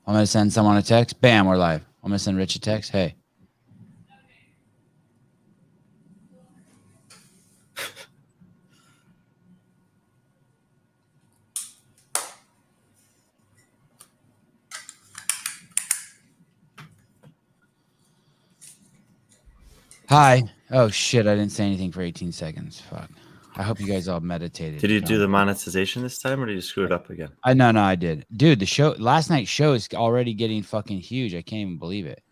I'm going to send someone a text. Bam, we're live. I'm going to send Rich a text. Hey. Hi. Oh, shit. I didn't say anything for 18 seconds. Fuck. I hope you guys all meditated. Did you do the monetization this time, or did you screw it up again? No, I did. Dude, last night's show is already getting fucking huge. I can't even believe it.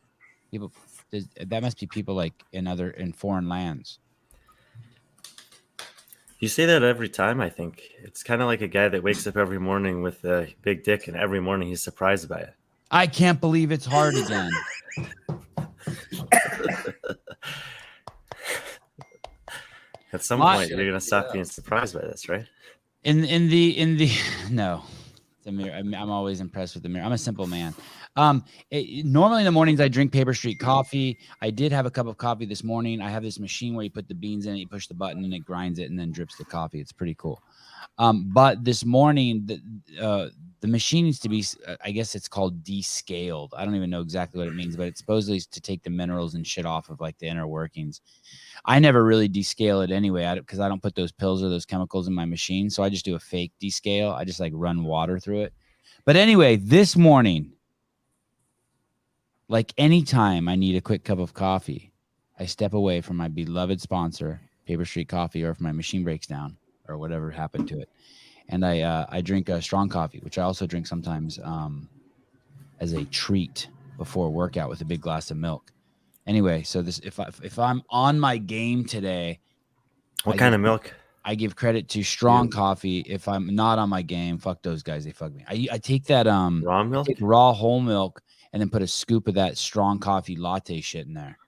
People, that must be people like in foreign lands. You say that every time, I think. It's kind of like a guy that wakes up every morning with a big dick, and every morning he's surprised by it. I can't believe it's hard again. At some point, you're gonna stop being surprised by this, right? In the no, the mirror. I'm always impressed with the mirror. I'm a simple man. Normally in the mornings I drink Paper Street coffee. I did have a cup of coffee this morning. I have this machine where you put the beans in it, you push the button, and it grinds it, and then drips the coffee. It's pretty cool. But this morning, the machine needs to be, I guess it's called descaled. I don't even know exactly what it means, but it's supposedly to take the minerals and shit off of like the inner workings. I never really descale it anyway because I don't put those pills or those chemicals in my machine. So I just do a fake descale. I just like run water through it. But anyway, this morning, like anytime I need a quick cup of coffee, I step away from my beloved sponsor, Paper Street Coffee, or if my machine breaks down or whatever happened to it. And I drink a strong coffee, which I also drink sometimes as a treat before a workout with a big glass of milk. Anyway, so this if I'm on my game today, what kind of milk? I give credit to strong coffee. If I'm not on my game, fuck those guys. They fuck me. I take that raw milk, raw whole milk, and then put a scoop of that strong coffee latte shit in there.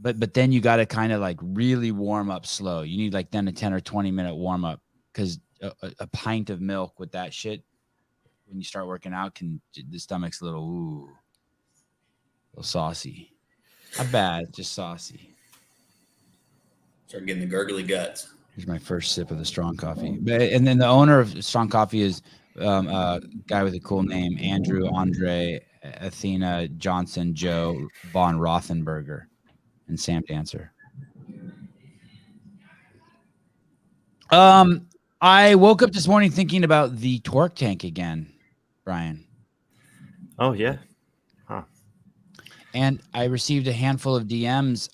But then you got to kind of like really warm up slow. You need like then a 10 or 20 minute warm up because a pint of milk with that shit when you start working out the stomach's a little saucy. Not bad, just saucy. Start getting the gurgly guts. Here's my first sip of the strong coffee. And then the owner of strong coffee is a guy with a cool name, Andrew, Andre, Athena, Johnson, Joe, Von Rothenberger, and Sam Dancer. I woke up this morning thinking about the torque tank again, Brian. Oh, yeah. Huh. And I received a handful of DMs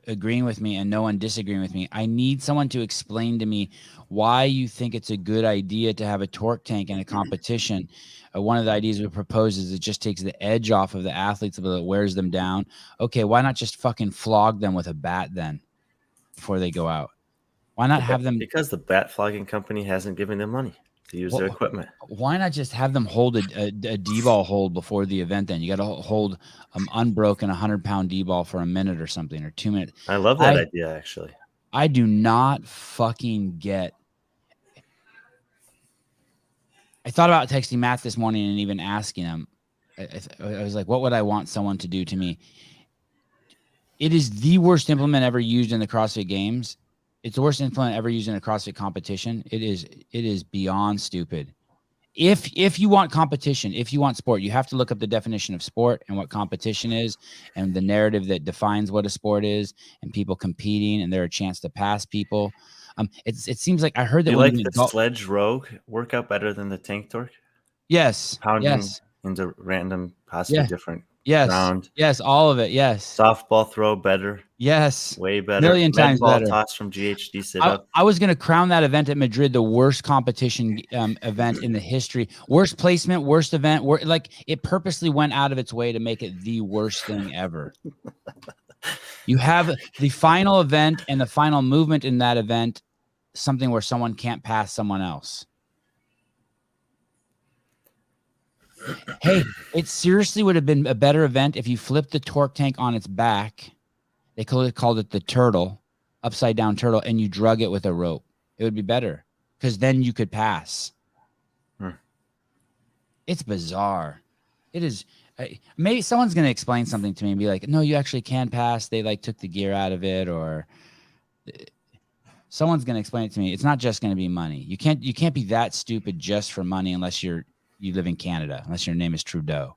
agreeing with me and no one disagreeing with me. I need someone to explain to me why you think it's a good idea to have a torque tank in a competition. One of the ideas we propose is it just takes the edge off of the athletes, but it wears them down. Okay, why not just fucking flog them with a bat then before they go out? Why not have them? Because the bat flogging company hasn't given them money to use their equipment. Why not just have them hold a D-ball hold before the event then? You got to hold unbroken 100-pound D-ball for a minute or something, or 2 minutes. I love that idea, actually. I do not fucking get. I thought about texting Matt this morning and even asking him. I was like, what would I want someone to do to me? It is the worst implement ever used in the CrossFit Games. It's the worst implement ever used in a CrossFit competition. It is beyond stupid. If you want competition, if you want sport, you have to look up the definition of sport and what competition is and the narrative that defines what a sport is and people competing and there a chance to pass people. It seems like I heard that. You like the sledge row workout better than the tank torque? Yes. Pounding into random, possibly different ground. Yes, all of it. Yes. Softball throw better. Yes. Way better. Million times ball better. Toss from GHD sit up. I was going to crown that event at Madrid the worst competition event in the history. Worst placement, worst event. Like it purposely went out of its way to make it the worst thing ever. You have the final event and the final movement in that event, something where someone can't pass someone else. Hey, it seriously would have been a better event if you flipped the torque tank on its back. They called it the turtle, upside down turtle, and you drug it with a rope. It would be better because then you could pass. It's bizarre. It is. Maybe someone's going to explain something to me and be like, no, you actually can pass. They like took the gear out of it, or someone's going to explain it to me. It's not just going to be money. You can't be that stupid just for money unless you're you live in Canada, unless your name is Trudeau.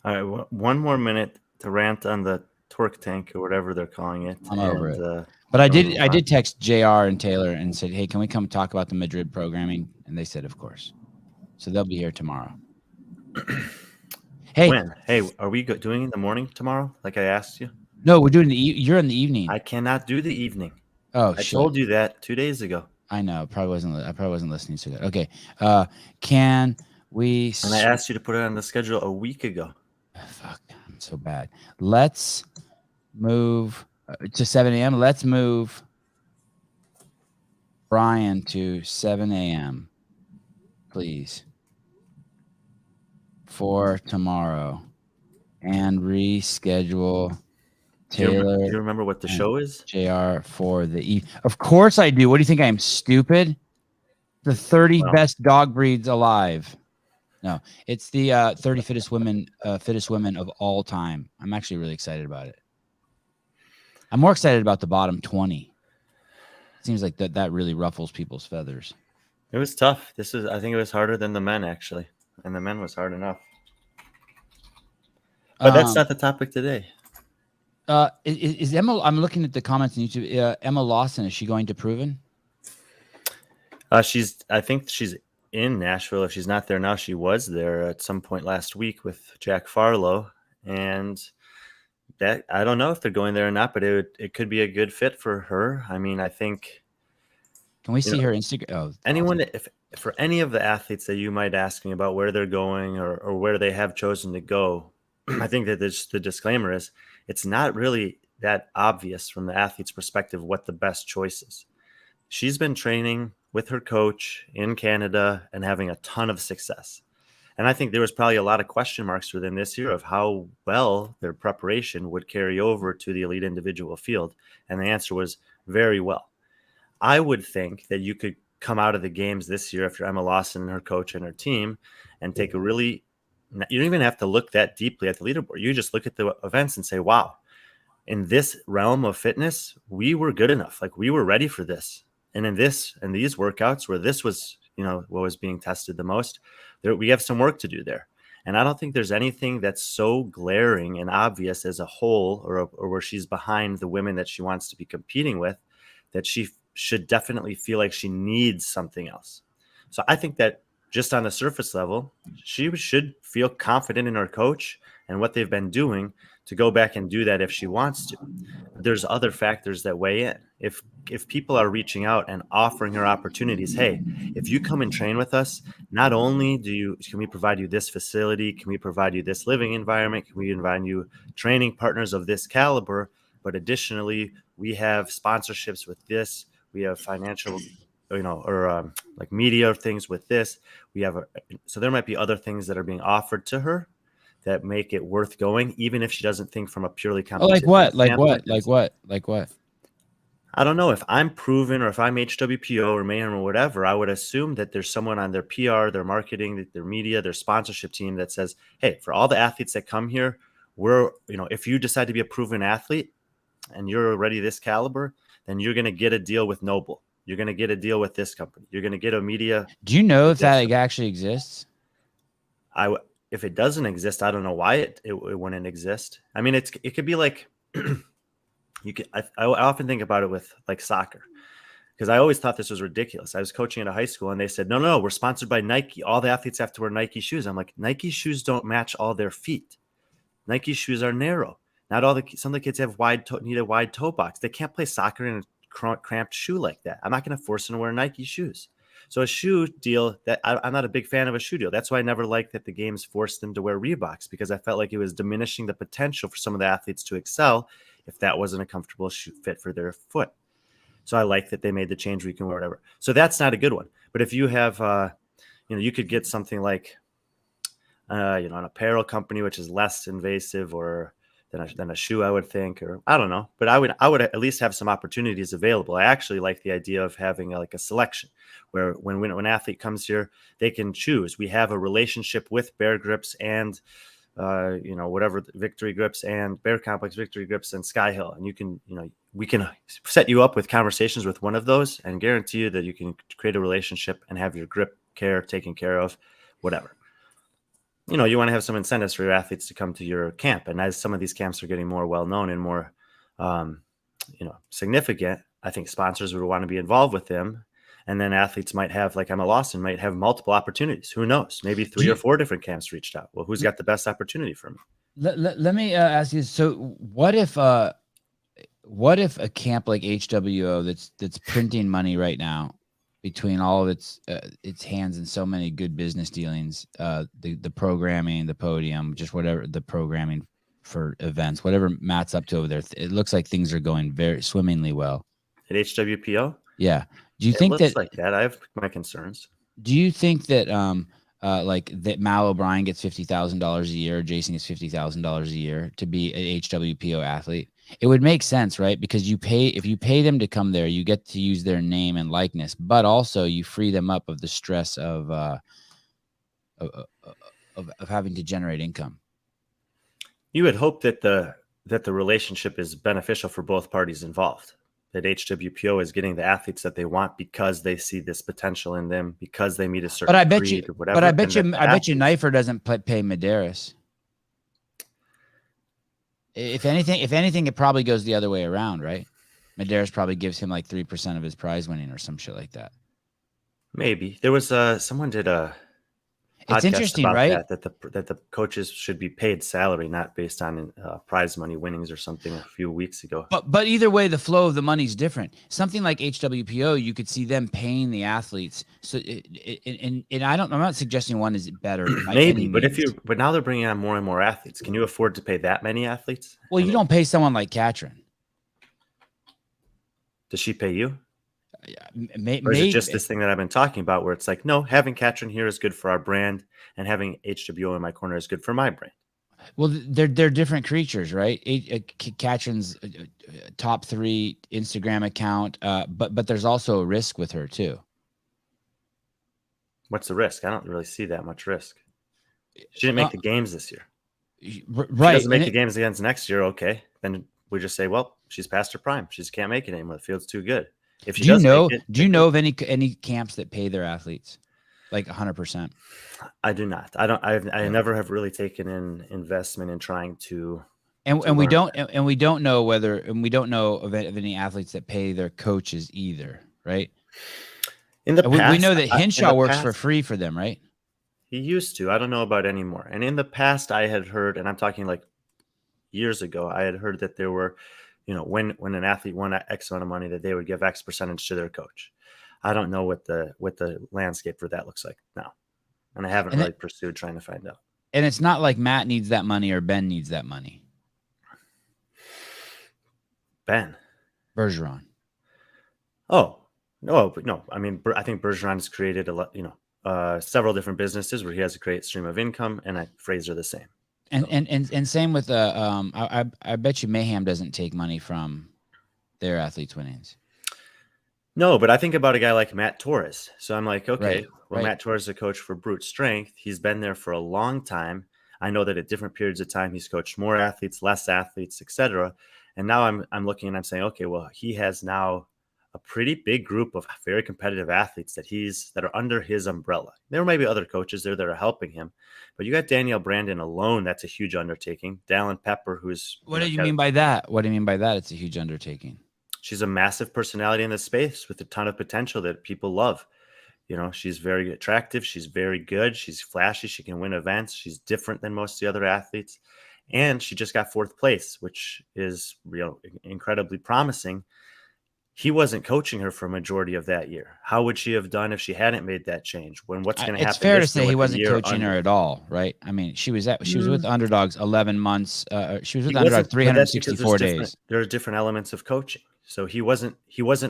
All right, one more minute to rant on the torque tank or whatever they're calling it. I'm over it. But I then did text JR and Taylor and said, hey, can we come talk about the Madrid programming? And they said, of course. So they'll be here tomorrow. Hey, when? Hey, are we doing in the morning tomorrow? Like I asked you? No, we're doing you're in the evening. I cannot do the evening. Oh, I told you that 2 days ago. I know. I probably wasn't listening to that. Okay. Can we? And I asked you to put it on the schedule a week ago. Fuck, I'm so bad. Let's move to 7 a.m. Let's move Brian to 7 a.m. please, for tomorrow, and reschedule Taylor. Do you remember what the show is? JR for the Of course I do. What do you think? I am stupid? The 30 best dog breeds alive. No, it's the 30 fittest women of all time. I'm actually really excited about it. I'm more excited about the bottom 20. It seems like that really ruffles people's feathers. It was tough. I think it was harder than the men, actually. And the men was hard enough. But that's not the topic today. Is Emma? I'm looking at the comments on YouTube. Emma Lawson, is she going to Proven? I think she's in Nashville. If she's not there now, she was there at some point last week with Jack Farlow, and that I don't know if they're going there or not, but it could be a good fit for her. I mean, I think. Can we see her Instagram? Oh, anyone, if for any of the athletes that you might ask me about where they're going or where they have chosen to go, I think that the disclaimer is it's not really that obvious from the athlete's perspective what the best choice is. She's been training with her coach in Canada and having a ton of success. And I think there was probably a lot of question marks within this year of how well their preparation would carry over to the elite individual field. And the answer was very well. I would think that you could come out of the games this year after Emma Lawson and her coach and her team and take you don't even have to look that deeply at the leaderboard. You just look at the events and say, wow, in this realm of fitness, we were good enough. Like we were ready for this. And in these workouts where this was, what was being tested the most, we have some work to do there. And I don't think there's anything that's so glaring and obvious as a whole or where she's behind the women that she wants to be competing with that she should definitely feel like she needs something else. So I think that just on the surface level, she should feel confident in her coach and what they've been doing to go back and do that if she wants to. But there's other factors that weigh in. If people are reaching out and offering her opportunities, hey, if you come and train with us, not only can we provide you this facility, can we provide you this living environment, can we provide you training partners of this caliber, but additionally, we have sponsorships with this, we have financial like media things with this. So there might be other things that are being offered to her that make it worth going, even if she doesn't think from a purely competitive Like what? I don't know. If I'm Proven or if I'm HWPO or Mayhem or whatever, I would assume that there's someone on their PR, their marketing, their media, their sponsorship team that says, hey, for all the athletes that come here, if you decide to be a Proven athlete and you're already this caliber, then you're going to get a deal with Noble. You're going to get a deal with this company. You're going to get a media. Do you know if that actually exists? If it doesn't exist, I don't know why it wouldn't exist. I mean, it could be like I often think about it with like soccer because I always thought this was ridiculous. I was coaching at a high school and they said, no, we're sponsored by Nike. All the athletes have to wear Nike shoes. I'm like, Nike shoes don't match all their feet. Nike shoes are narrow. Some of the kids have need a wide toe box. They can't play soccer in a cramped shoe like that. I'm not going to force them to wear Nike shoes. So a shoe deal I'm not a big fan of a shoe deal. That's why I never liked that the games forced them to wear Reeboks because I felt like it was diminishing the potential for some of the athletes to excel if that wasn't a comfortable shoe fit for their foot. So I like that they made the change where you can wear whatever. So that's not a good one. But if you have, you could get something like, an apparel company, which is less invasive than a shoe, I would think, or I don't know, but I would at least have some opportunities available. I actually like the idea of having like a selection where when an athlete comes here, they can choose. We have a relationship with Bear Grips and, whatever Victory Grips and Bear Complex Victory Grips and Sky Hill. And we can set you up with conversations with one of those and guarantee you that you can create a relationship and have your grip care taken care of, whatever. you want to have some incentives for your athletes to come to your camp. And as some of these camps are getting more well-known and more, significant, I think sponsors would want to be involved with them. And then athletes might have, like Emma Lawson, might have multiple opportunities. Who knows? Maybe 3 or 4 different camps reached out. Well, who's got the best opportunity for me? Let me ask you. So what if a camp like HWO that's printing money right now, between all of its hands in so many good business dealings, the programming, the podium, just whatever, the programming for events, whatever Matt's up to over there, it looks like things are going very swimmingly well. At HWPO? Yeah. Do you It think looks that like that? I have my concerns. Do you think that like that Mal O'Brien gets $50,000 a year, Jason gets $50,000 a year to be an HWPO athlete? It would make sense, right? Because if you pay them to come there, you get to use their name and likeness, but also you free them up of the stress of having to generate income. You would hope that the relationship is beneficial for both parties involved. That HWPO is getting the athletes that they want because they see this potential in them, because they meet a certain creed or whatever. But I bet you Knifer doesn't pay Medeiros. If anything, it probably goes the other way around, right? Medeiros probably gives him like 3% of his prize winning or some shit like that. Maybe there was someone did a. It's interesting, right? That the coaches should be paid salary, not based on prize money winnings or something a few weeks ago. But either way, the flow of the money is different. Something like HWPO, you could see them paying the athletes. So, I'm not suggesting one is better. Maybe, but now they're bringing on more and more athletes. Can you afford to pay that many athletes? Well, you don't pay someone like Katrin. Does she pay you? Maybe. Or is it just this thing that I've been talking about where it's like, no, having Katrin here is good for our brand, and having HWO in my corner is good for my brand? Well, they're different creatures, right? Katrin's top 3 Instagram account, but there's also a risk with her too. What's the risk? I don't really see that much risk. She didn't make the games this year. Right. She doesn't make the games against next year. Okay. Then we just say, well, she's past her prime. She just can't make it anymore. The field's too good. If she do you know of any camps that pay their athletes like 100%? I do not. I never have really taken an investment in trying to. And we don't know of any athletes that pay their coaches either, right? In the past, we know that Hinshaw works for free for them, right? He used to. I don't know about anymore. And in the past, I had heard, and I'm talking like years ago, I had heard that there were, when an athlete won X amount of money, that they would give X percentage to their coach. I don't know what the landscape for that looks like now, and I haven't really pursued trying to find out. And it's not like Matt needs that money or Ben needs that money. Ben Bergeron. Oh no. I mean, I think Bergeron has created several different businesses where he has a great stream of income, and Fraser the same. And same with I bet you Mayhem doesn't take money from their athletes' winnings. No, but I think about a guy like Matt Torres. So I'm like, okay, right. Matt Torres is a coach for Brute Strength. He's been there for a long time. I know that at different periods of time he's coached more athletes, less athletes, etc. And now I'm looking and I'm saying, okay, well, he has now a pretty big group of very competitive athletes that are under his umbrella. There may be other coaches there that are helping him, but you got Danielle Brandon alone. That's a huge undertaking. Dallin Pepper, who's what do you mean by that? What do you mean by that? It's a huge undertaking. She's a massive personality in the space with a ton of potential that people love. She's very attractive. She's very good. She's flashy. She can win events. She's different than most of the other athletes. And she just got 4th place, which is incredibly promising. He wasn't coaching her for a majority of that year. How would she have done if she hadn't made that change? What's going to happen? It's fair to say he wasn't coaching her at all, right? I mean, she was with Underdogs 11 months. She was with Underdogs 364 days. There are different elements of coaching. So he wasn't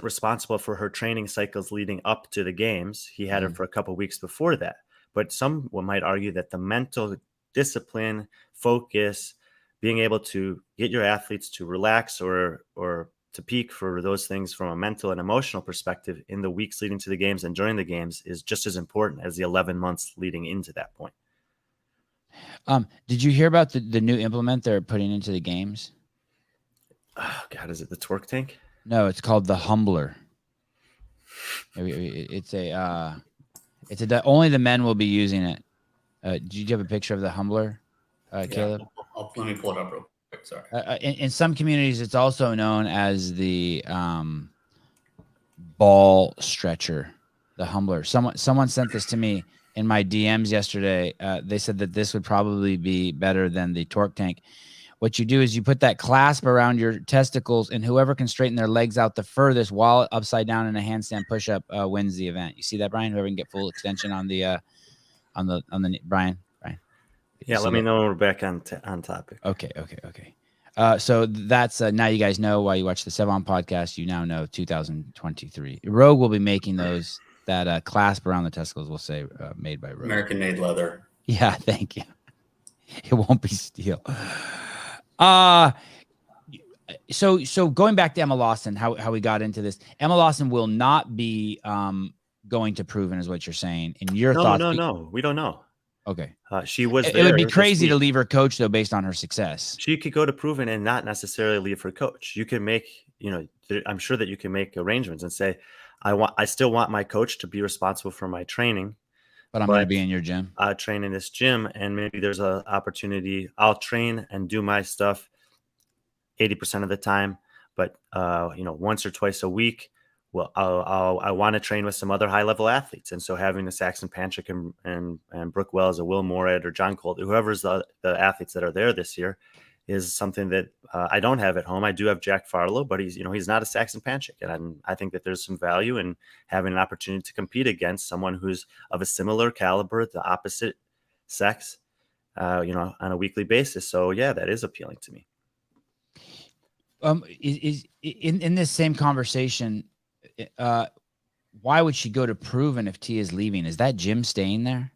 responsible for her training cycles leading up to the games. He had her for a couple of weeks before that. But someone might argue that the mental discipline, focus, being able to get your athletes to relax or to peak for those things from a mental and emotional perspective in the weeks leading to the games and during the games is just as important as the 11 months leading into that point. Did you hear about the new implement they're putting into the games? Oh God, is it the Twerk Tank? No, it's called the Humbler. It's only the men will be using it. Did you have a picture of the Humbler, Caleb? Let me pull it up real quick. Sorry. In some communities, it's also known as the ball stretcher, the Humbler. Someone sent this to me in my DMs yesterday. They said that this would probably be better than the torque tank. What you do is you put that clasp around your testicles, and whoever can straighten their legs out the furthest while upside down in a handstand push-up wins the event. You see that, Brian? Whoever can get full extension on the Brian. Yeah, let me know when we're back on topic. Okay. So that's now you guys know why you watch the Sevan podcast. You now know 2023. Rogue will be making those that clasp around the testicles. We'll say made by Rogue. American-made leather. Yeah, thank you. It won't be steel. So going back to Emma Lawson, how we got into this. Emma Lawson will not be going to Proven, is what you're saying. In your thoughts? No, we don't know. Okay. She was It would be crazy to leave her coach, though, based on her success. She could go to Proven and not necessarily leave her coach. You can make, I'm sure that you can make arrangements and say, I still want my coach to be responsible for my training. But I'm going to be in your gym. Train in this gym, and maybe there's an opportunity. I'll train and do my stuff 80% of the time, but once or twice a week, well, I want to train with some other high-level athletes. And so having the Saxon Panchik and Brooke Wells or Will Morad or John Colt, whoever's the athletes that are there this year, is something that I don't have at home. I do have Jack Farlow, but he's not a Saxon Panchik. And I think that there's some value in having an opportunity to compete against someone who's of a similar caliber, the opposite sex, on a weekly basis. So yeah, that is appealing to me. Is in this same conversation, why would she go to Proven if T is leaving? Is that Jim staying there?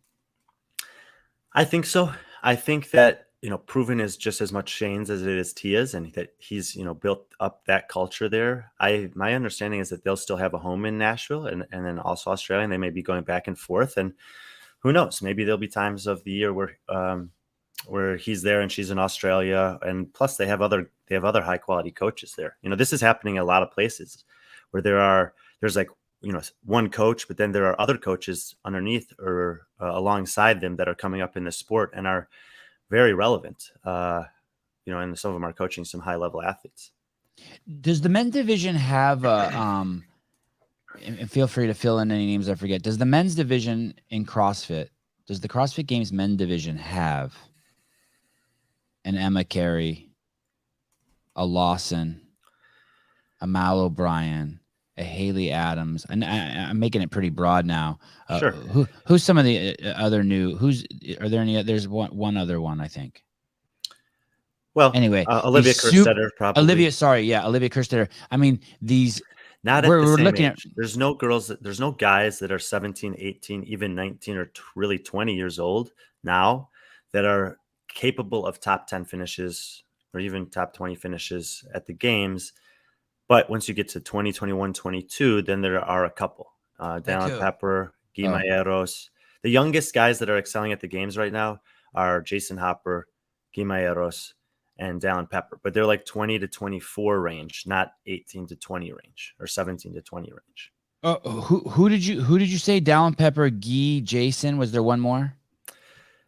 I think so. I think that, Proven is just as much Shane's as it is Tia's, and that he's, built up that culture there. My understanding is that they'll still have a home in Nashville and then also Australia, and they may be going back and forth. And who knows? Maybe there'll be times of the year where he's there and she's in Australia. And plus they have other high quality coaches there. This is happening in a lot of places where there's like, one coach, but then there are other coaches underneath or alongside them that are coming up in the sport and are very relevant, and some of them are coaching some high level athletes. Does the men's division have and feel free to fill in any names I forget. Does the men's division in CrossFit, does the CrossFit Games men's division have an Emma Carey, a Lawson, a Mal O'Brien, a Haley Adams, and I'm making it pretty broad now. Sure. Who's some of the other new? Are there any? There's one other one, I think. Well, anyway, Olivia Kerstetter, probably. Olivia Kerstetter. I mean, these. Not at the same looking age. There's no girls. There's no guys that are 17, 18, even 19 or really 20 years old now that are capable of top 10 finishes or even top 20 finishes at the games. But once you get to 20, 21, 22, then there are a couple. Dallin Pepper, Guy Mayeros. The youngest guys that are excelling at the games right now are Jason Hopper, Guy Mayeros, and Dallin Pepper. But they're like 20 to 24 range, not 18 to 20 range or 17 to 20 range. Who did you say? Dallin Pepper, Guy, Jason? Was there one more?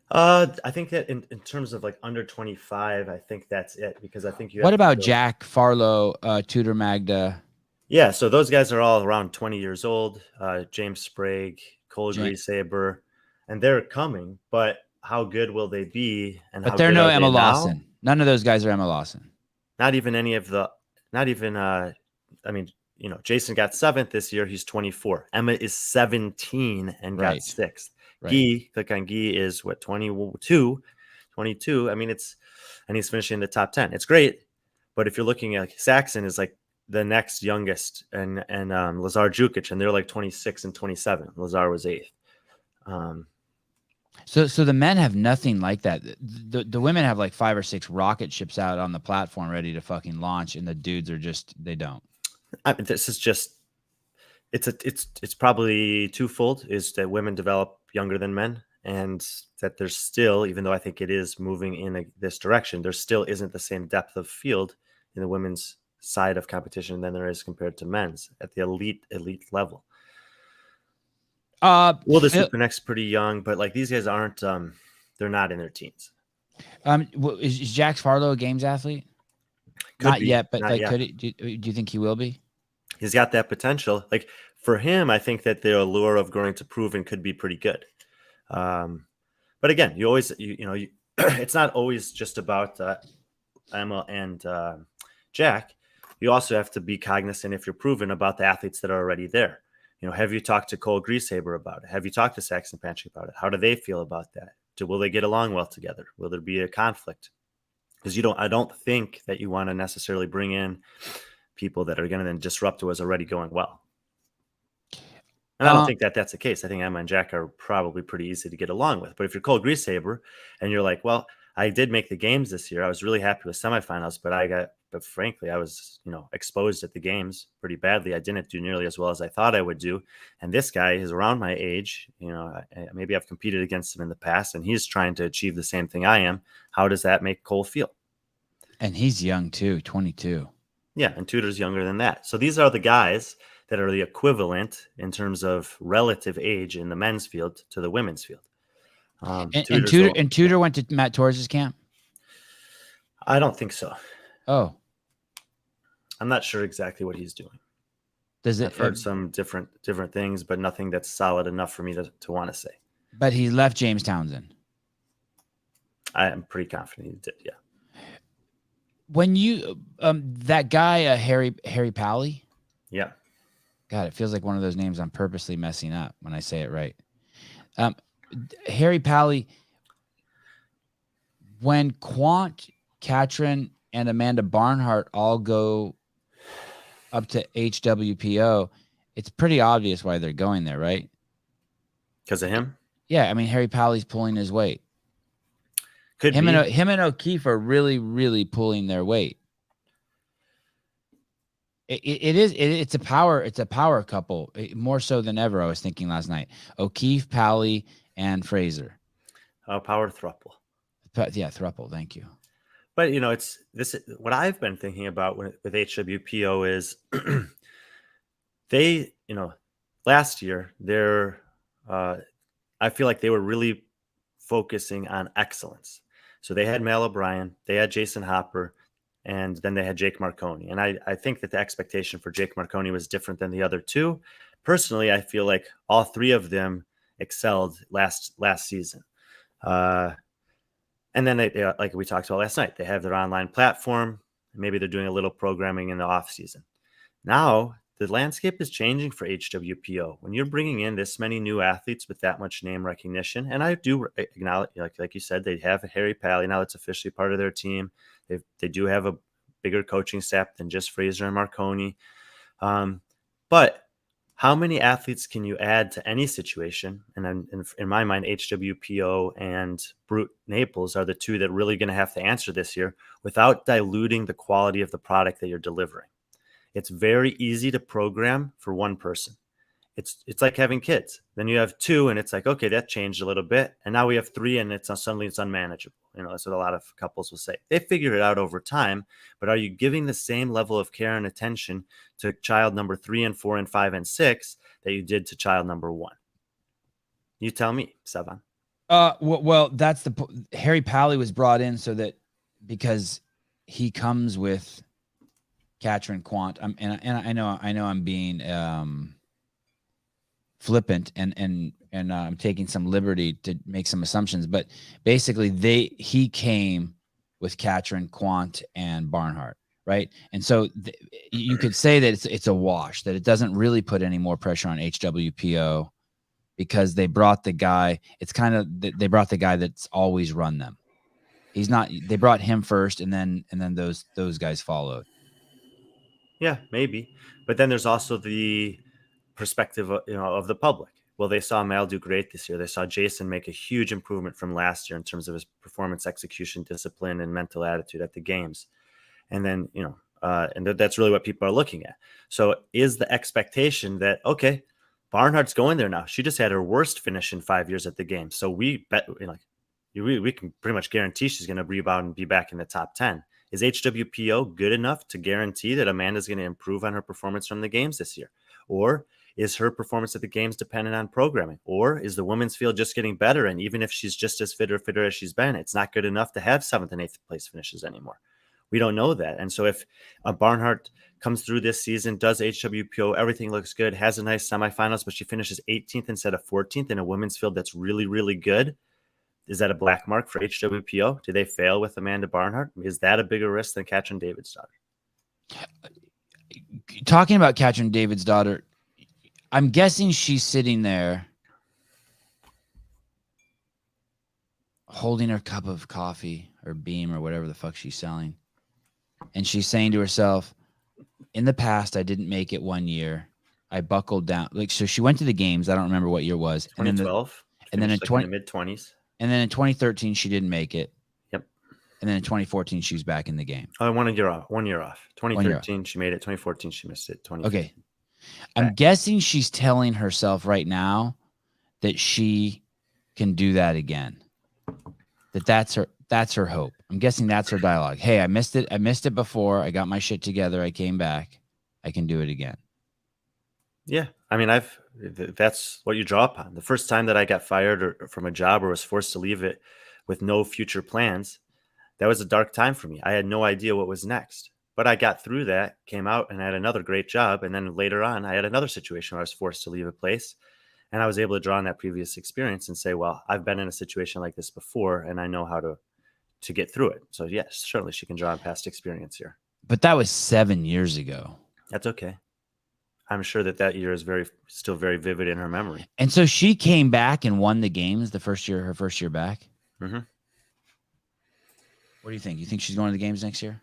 I think that in terms of like under 25, I think that's it, because I think you. What about Jack Farlow, Tudor Magda? Yeah, so those guys are all around 20 years old. James Sprague, Cole Saber, and they're coming. But how good will they be? But they're no Emma Lawson. None of those guys are Emma Lawson. Not even any of the. Not even. I mean, Jason got 7th this year. He's 24. Emma is 17 and got 6th. Right. Guy, click on Guy, is what, 22. I mean, and he's finishing in the top 10. It's great. But if you're looking at Saxon is like the next youngest and Lazar Jukic, and they're like 26 and 27. Lazar was 8th. So the men have nothing like that. The women have like 5 or 6 rocket ships out on the platform ready to fucking launch. And the dudes are they don't. I mean, this is just, it's probably twofold, is that women develop younger than men, and that there's still, even though I think it is moving in this direction, there still isn't the same depth of field in the women's side of competition than there is compared to men's at the elite level. Will the Super Next pretty young, but like these guys aren't They're not in their teens. Is Jax Farlow a games athlete? Could Not be. yet, but Not like, yet. do you think he will be? He's got that potential. Like for him, I think that the allure of going to proven could be pretty good. But again, you always, it's not always just about Emma and Jack. You also have to be cognizant, if you're proven, about the athletes that are already there. Have you talked to Cole Grieshaber about it? Have you talked to Saxon Panchik about it? How do they feel about that? Will they get along well together? Will there be a conflict? Because I don't think that you want to necessarily bring in people that are going to then disrupt what was already going well. And I don't think that that's the case. I think Emma and Jack are probably pretty easy to get along with. But if you're Cole Grieshaber and you're like, well, I did make the games this year, I was really happy with semifinals, but frankly, I was, exposed at the games pretty badly. I didn't do nearly as well as I thought I would do. And this guy is around my age. Maybe I've competed against him in the past, and he's trying to achieve the same thing I am. How does that make Cole feel? And he's young too, 22. Yeah, and Tudor's younger than that. So these are the guys that are the equivalent in terms of relative age in the men's field to the women's field. Tudor went to Matt Torres' camp? I don't think so. Oh. I'm not sure exactly what he's doing. I've heard some different things, but nothing that's solid enough for me to want to say. But he left James Townsend. I am pretty confident he did, yeah. When you that guy Harry Pally? Yeah. God, it feels like one of those names I'm purposely messing up when I say it right. Harry Pally, when Quant, Katrin, and Amanda Barnhart all go up to HWPO, it's pretty obvious why they're going there, right? Because of him? Yeah, I mean, Harry Pally's pulling his weight. Him and O'Keefe are really, really pulling their weight. It's a power couple, more so than ever. I was thinking last night, O'Keefe, Pally, and Fraser. Power thruple. Yeah, thruple. Thank you. But it's this. What I've been thinking about with HWPO is they, last year I feel like they were really focusing on excellence. So they had Mal O'Brien, they had Jason Hopper, and then they had Jake Marconi. And I think that the expectation for Jake Marconi was different than the other two. Personally, I feel like all three of them excelled last season. And then they, like we talked about last night, they have their online platform. Maybe they're doing a little programming in the off season. Now the landscape is changing for HWPO. When you're bringing in this many new athletes with that much name recognition, and I do acknowledge, like you said, they have Harry Pally now. It's officially part of their team. They do have a bigger coaching staff than just Fraser and Marconi. But how many athletes can you add to any situation? And in my mind, HWPO and Brute Naples are the two that really going to have to answer this year without diluting the quality of the product that you're delivering. It's very easy to program for one person. It's like having kids. Then you have two, and it's like, okay, that changed a little bit, and now we have three, and suddenly it's unmanageable. That's what a lot of couples will say. They figure it out over time, but are you giving the same level of care and attention to child number 3 and 4 and 5 and 6 that you did to child number 1? You tell me, Sevan. Well, that's Harry Pally was brought in so that because he comes with Katrin Quant. And I know I'm being flippant and I'm taking some liberty to make some assumptions, but basically he came with Katrin Quant and Barnhart, right? And so you could say that it's a wash, that it doesn't really put any more pressure on HWPO because they brought the guy. It's kind of they brought the guy that's always run them. They brought him first, and then those guys followed. Yeah, maybe. But then there's also the perspective of the public. Well, they saw Mal do great this year. They saw Jason make a huge improvement from last year in terms of his performance, execution, discipline, and mental attitude at the games. And then, and that's really what people are looking at. So is the expectation that, okay, Barnhart's going there now. She just had her worst finish in 5 years at the game. So we bet, we can pretty much guarantee she's going to rebound and be back in the top 10. Is HWPO good enough to guarantee that Amanda's going to improve on her performance from the games this year? Or Is her performance at the games dependent on programming? Or is the women's field just getting better? And even if she's just as fit or fitter as she's been, it's not good enough to have 7th and 8th place finishes anymore. We don't know that. And so if a Barnhart comes through this season, does HWPO, everything looks good, has a nice semifinals, but she finishes 18th instead of 14th in a women's field that's really, really good, is that a black mark for HWPO? Do they fail with Amanda Barnhart? Is that a bigger risk than Katrin Davidsdottir? Talking about Katrin Davidsdottir, I'm guessing she's sitting there holding her cup of coffee or Beam or whatever the fuck she's selling. And she's saying to herself, in the past, I didn't make it one year. I buckled down. Like, so she went to the games. I don't remember what year it was. 2012. And then in the mid-20s. And then in 2013, she didn't make it. Yep. And then in 2014, she was back in the game. Oh, 1 year off. 1 year off. 2013, she made it. 2014, she missed it. Okay. I'm guessing she's telling herself right now that she can do that again. That's her hope. I'm guessing that's her dialogue. Hey, I missed it. I missed it before. I got my shit together. I came back. I can do it again. Yeah. I mean, that's what you draw upon. The first time that I got fired or from a job or was forced to leave it with no future plans, that was a dark time for me. I had no idea what was next, but I got through that, came out and had another great job. And then later on, I had another situation where I was forced to leave a place, and I was able to draw on that previous experience and say, well, I've been in a situation like this before, and I know how to get through it. So yes, certainly she can draw on past experience here. But that was 7 years ago. That's okay. I'm sure that year is still very vivid in her memory. And so she came back and won the games her first year back. Mm-hmm. What do you think? You think she's going to the games next year?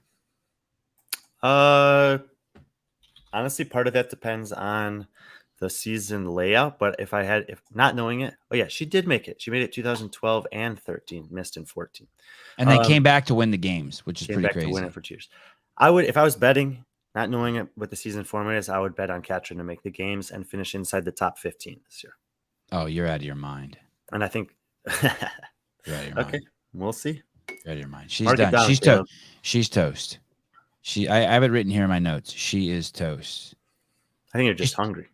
Honestly, part of that depends on the season layout. But if not knowing it, oh yeah, she did make it. She made it 2012 and 13, missed in 14. And then came back to win the games, which is pretty crazy. To win it for 2 years. I would, if I was betting, not knowing it, what the season format is, I would bet on Katrin to make the games and finish inside the top 15 this year. Oh, you're out of your mind. And I think you're out of your mind. Okay, we'll see. You're out of your mind. She's done. She's toast. She's toast. I have it written here in my notes. She is toast. I think you're just hungry.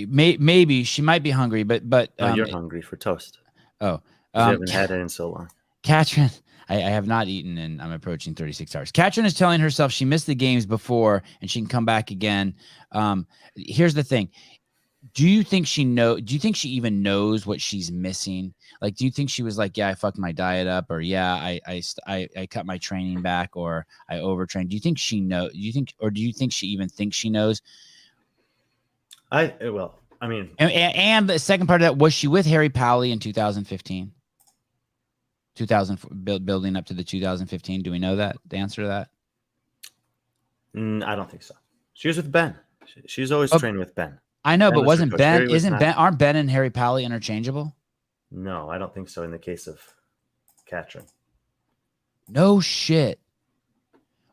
Maybe she might be hungry, but you're hungry for toast. Oh, you haven't had it in so long. Katrin, I have not eaten, and I'm approaching 36 hours. Katrin is telling herself she missed the games before, and she can come back again. Here's the thing. Do you think she even knows what she's missing? Like, do you think she was like, yeah, I fucked my diet up, or yeah, I cut my training back, or I overtrained? Do you think she knows? Do you think she even thinks she knows? And the second part of that, was she with Harry Powley in 2015? Building up to the 2015. Do we know that? The answer to that? I don't think so. She was with Ben. She's always trained with Ben. I know, but wasn't Ben? Aren't Ben and Harry Powley interchangeable? No, I don't think so. In the case of Katrin. No shit.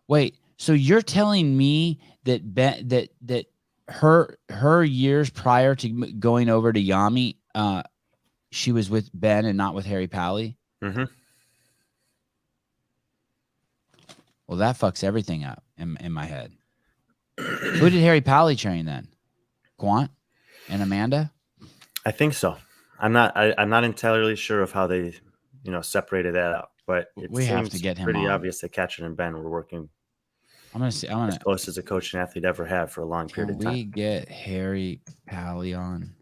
Wait, so you're telling me that Ben, that her years prior to going over to Yami, she was with Ben and not with Harry Powley? Mm-hmm. Well, that fucks everything up in my head. Who did Harry Powley train then? Quant and Amanda? I think so. I'm not entirely sure of how they, separated that out, but we have to get him pretty on. Obvious that Katrin and Ben were working. As close as a coach and athlete ever have for a long period of time. Can we get Harry Powley on?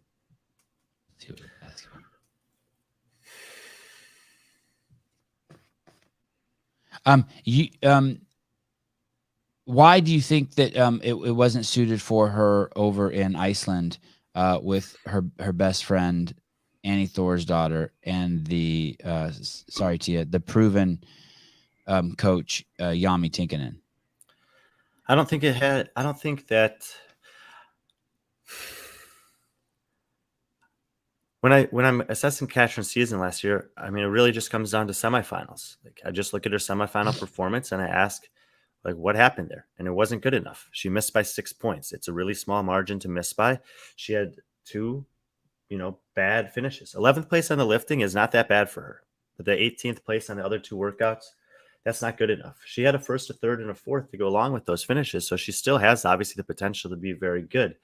Why do you think that it wasn't suited for her over in Iceland with her best friend Annie Thorsdottir and the the proven coach Yami Tinkinen? I don't think that when I'm assessing Katrin's season last year, I mean, it really just comes down to semifinals. Like, I just look at her semifinal performance and I ask, like, what happened there? And it wasn't good enough. She missed by 6 points. It's a really small margin to miss by. She had 2, bad finishes. 11th place on the lifting is not that bad for her. But the 18th place on the other 2 workouts, that's not good enough. She had a 1st, a 3rd, and a 4th to go along with those finishes. So she still has, obviously, the potential to be very good.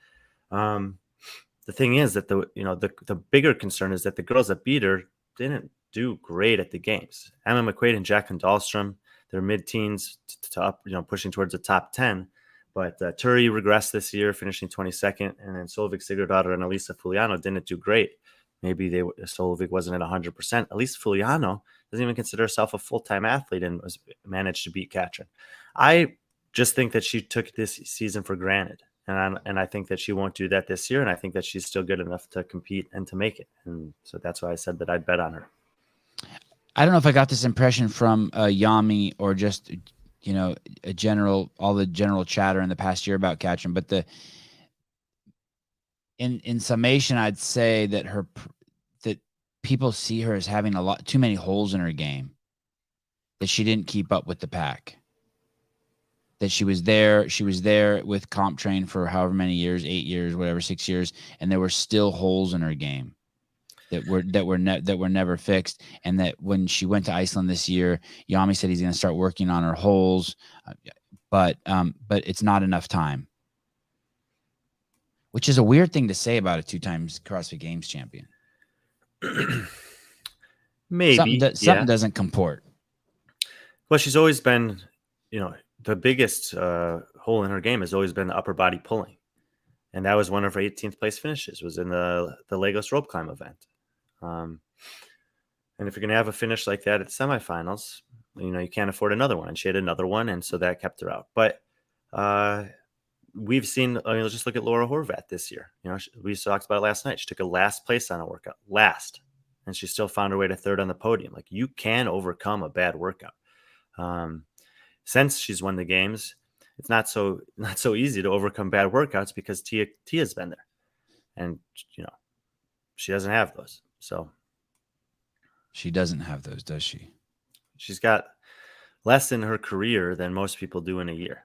The thing is that the bigger concern is that the girls that beat her didn't do great at the games. Emma McQuaid and Jacqueline Dahlstrom, they're mid-teens to up, pushing towards the top 10. But Turi regressed this year, finishing 22nd, and then Solveig Sigurdardottir and Elisa Fuliano didn't do great. Maybe Solveig wasn't at 100%. Elisa Fuliano doesn't even consider herself a full-time athlete and managed to beat Katrin. I just think that she took this season for granted. And I think that she won't do that this year. And I think that she's still good enough to compete and to make it. And so that's why I said that I'd bet on her. I don't know if I got this impression from Yami or just, all the general chatter in the past year about Katrin, but in summation, I'd say that that people see her as having too many holes in her game, that she didn't keep up with the pack. That she was there with comp train for however many years, 8 years, whatever, 6 years, and there were still holes in her game that were never fixed. And that when she went to Iceland this year, Yami said he's going to start working on her holes, but it's not enough time, which is a weird thing to say about a 2-time CrossFit Games champion. Maybe something doesn't comport. Well, she's always been, the biggest hole in her game has always been the upper body pulling. And that was one of her 18th place finishes, was in the Lagos rope climb event. And if you're going to have a finish like that at semifinals, you can't afford another one. And she had another one, and so that kept her out. But we've seen, let's just look at Laura Horvath this year. We talked about it last night. She took a last place on a workout, and she still found her way to third on the podium. Like, you can overcome a bad workout. Since she's won the games, it's not so easy to overcome bad workouts because Tia's been there, and she doesn't have those. So she doesn't have those, does she? She's got less in her career than most people do in a year.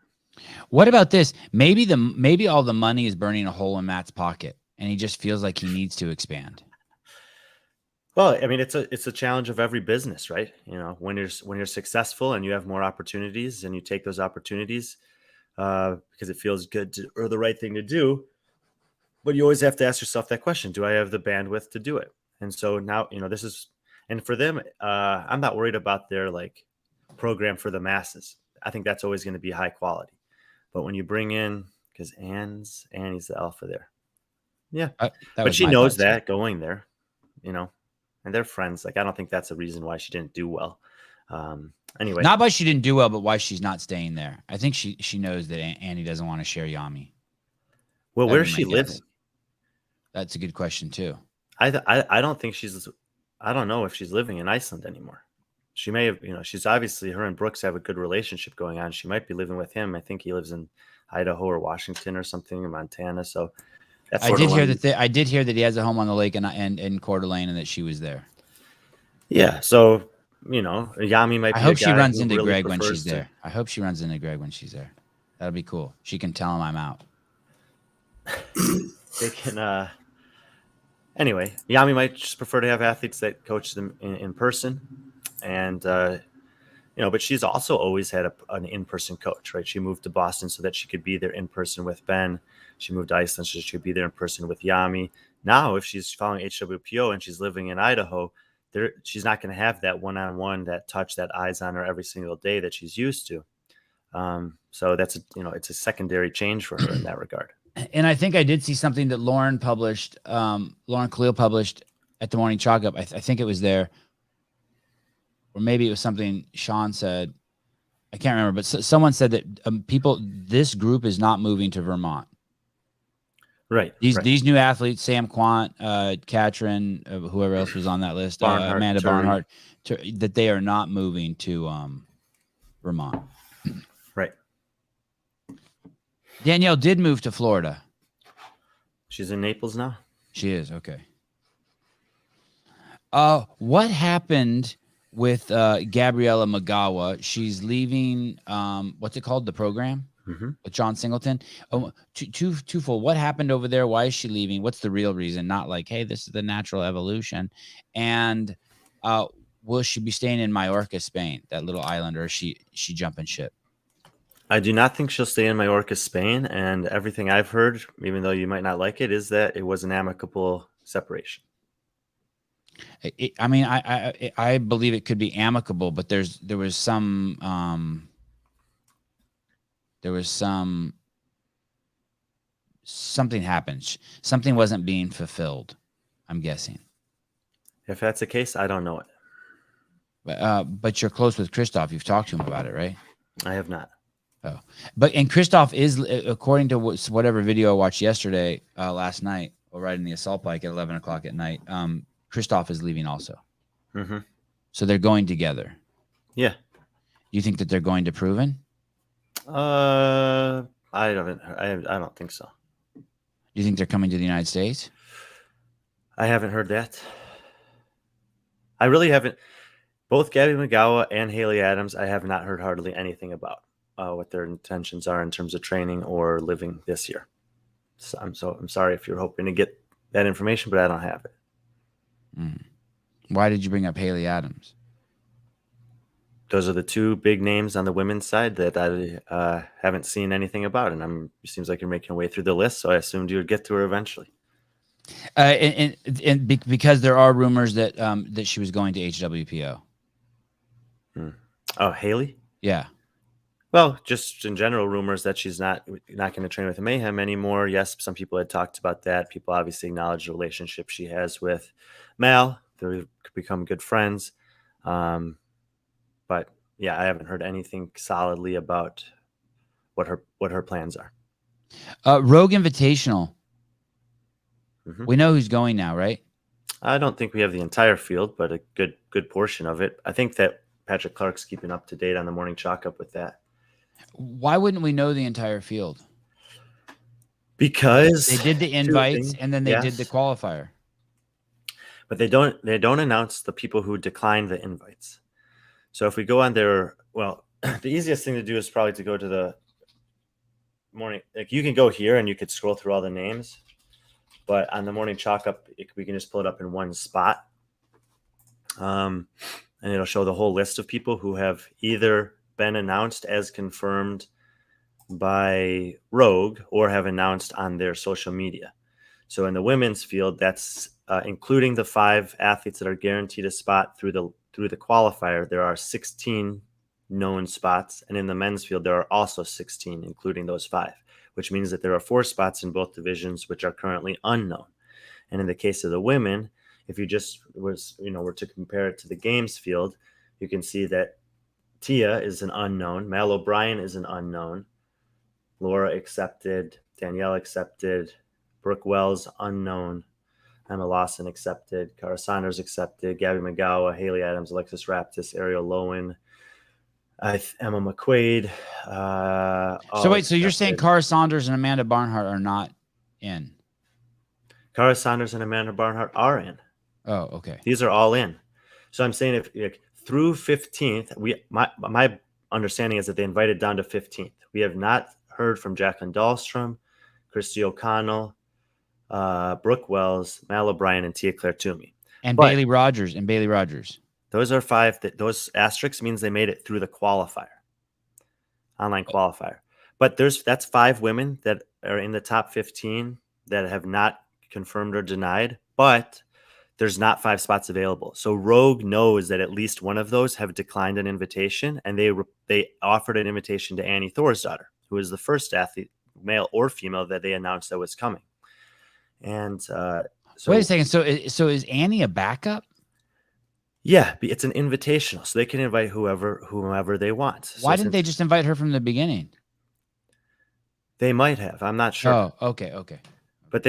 What about this? Maybe all the money is burning a hole in Matt's pocket, and he just feels like he needs to expand. Well, I mean, it's a challenge of every business, right? When you're successful and you have more opportunities and you take those opportunities because it feels good or the right thing to do. But you always have to ask yourself that question: do I have the bandwidth to do it? And so now, this is, and for them, I'm not worried about their program for the masses. I think that's always going to be high quality. But when you bring in, because Annie's the alpha there, yeah, but she knows that going there, and they're friends. I don't think that's a reason why she didn't do well. Anyway, not why she didn't do well, but why she's not staying there. I think she knows that Annie doesn't want to share Yami. Well, where's she living? That's a good question too. I don't think I don't know if she's living in Iceland anymore. She may have, she's obviously, her and Brooks have a good relationship going on. She might be living with him. I think he lives in Idaho or Washington or something, in Montana. So I did hear that he has a home on the lake in Coeur d'Alene, and that she was there. Yeah. So, Yami might be. I hope she runs into Greg when she's there. I hope she runs into Greg when she's there. That'll be cool. She can tell him I'm out. They can, anyway, Yami might just prefer to have athletes that coach them in person. And, but she's also always had an in-person coach, right? She moved to Boston so that she could be there in person with Ben. She moved to Iceland so she could be there in person with Yami. Now, if she's following HWPO and she's living in Idaho, she's not going to have that one-on-one, that touch, that eyes on her every single day that she's used to. So that's, it's a secondary change for her in that regard. And I think I did see something that Lauren Khalil published at the Morning Chalk Up. I think it was there. Or maybe it was something Sean said. I can't remember, but someone said that this group is not moving to Vermont. Right. These new athletes, Sam Quant, Katrin, whoever else was on that list, Amanda Barnhart, that they are not moving to Vermont. Right. Danielle did move to Florida. She's in Naples now? She is, okay. What happened with Gabriella Magawa? She's leaving, what's it called? The program? With John Singleton. Twofold. What happened over there? Why is she leaving? What's the real reason? Not like, hey, this is the natural evolution. And will she be staying in Mallorca, Spain, that little island, or is she jumping ship? I do not think she'll stay in Mallorca, Spain. And everything I've heard, even though you might not like it, is that it was an amicable separation. I believe it could be amicable, but there was some something happened. Something wasn't being fulfilled, I'm guessing. If that's the case, I don't know it. But you're close with Christoph. You've talked to him about it, right? I have not. Oh, and Christoph is, according to whatever video I watched yesterday, last night, or riding the assault bike at 11 o'clock at night. Christoph is leaving also. Mm-hmm. So they're going together. Yeah. You think that they're going to Proven? I don't think so. You think they're coming to the United States? I haven't heard that. I really haven't. Both Gabby McGowan and Haley Adams, I have not heard hardly anything about what their intentions are in terms of training or living this year. So I'm sorry if you're hoping to get that information, but I don't have it. Mm. Why did you bring up Haley Adams? Those are the two big names on the women's side that I haven't seen anything about, and it seems like you're making your way through the list, so I assumed you would get to her eventually. Because there are rumors that that she was going to HWPO. Oh, Haley? Yeah. Well, just in general, rumors that she's not going to train with Mayhem anymore. Yes, some people had talked about that. People obviously acknowledge the relationship she has with Mal. They've become good friends. But yeah, I haven't heard anything solidly about what her plans are. Rogue Invitational. Mm-hmm. We know who's going now, right? I don't think we have the entire field, but a good portion of it. I think that Patrick Clark's keeping up to date on the morning chalk up with that. Why wouldn't we know the entire field? Because they did the invites and then they did the qualifier. But they don't announce the people who declined the invites. So if we go on there, well, the easiest thing to do is probably to go to the morning. Like you can go here and you could scroll through all the names, but on the morning chalk up, we can just pull it up in one spot. And it'll show the whole list of people who have either been announced as confirmed by Rogue or have announced on their social media. So in the women's field, that's including the 5 athletes that are guaranteed a spot through the qualifier. There are 16 known spots, and in the men's field, there are also 16, including those 5, which means that there are 4 spots in both divisions which are currently unknown. And in the case of the women, if you just were to compare it to the games field, you can see that Tia is an unknown, Mal O'Brien is an unknown, Laura accepted, Danielle accepted, Brooke Wells unknown, Emma Lawson accepted, Cara Saunders accepted, Gabby McGowan, Haley Adams, Alexis Raptis, Ariel Lowen, Emma McQuaid. So you're saying Cara Saunders and Amanda Barnhart are not in? Cara Saunders and Amanda Barnhart are in. Oh, okay. These are all in. So I'm saying if through 15th, my understanding is that they invited down to 15th. We have not heard from Jacqueline Dahlstrom, Christy O'Connell, Brooke Wells, Mal O'Brien, and Tia Claire Toomey. And Bailey Rogers. Those are 5. Those asterisks means they made it through the qualifier, online qualifier. But that's 5 women that are in the top 15 that have not confirmed or denied, but there's not 5 spots available. So Rogue knows that at least one of those have declined an invitation, and they offered an invitation to Annie Thorsdottir, who is the first athlete, male or female, that they announced that was coming. And so wait a second. So is Annie a backup? Yeah, it's an invitational, so they can invite whomever they want. Why didn't they just invite her from the beginning? They might have. I'm not sure. Oh, okay. But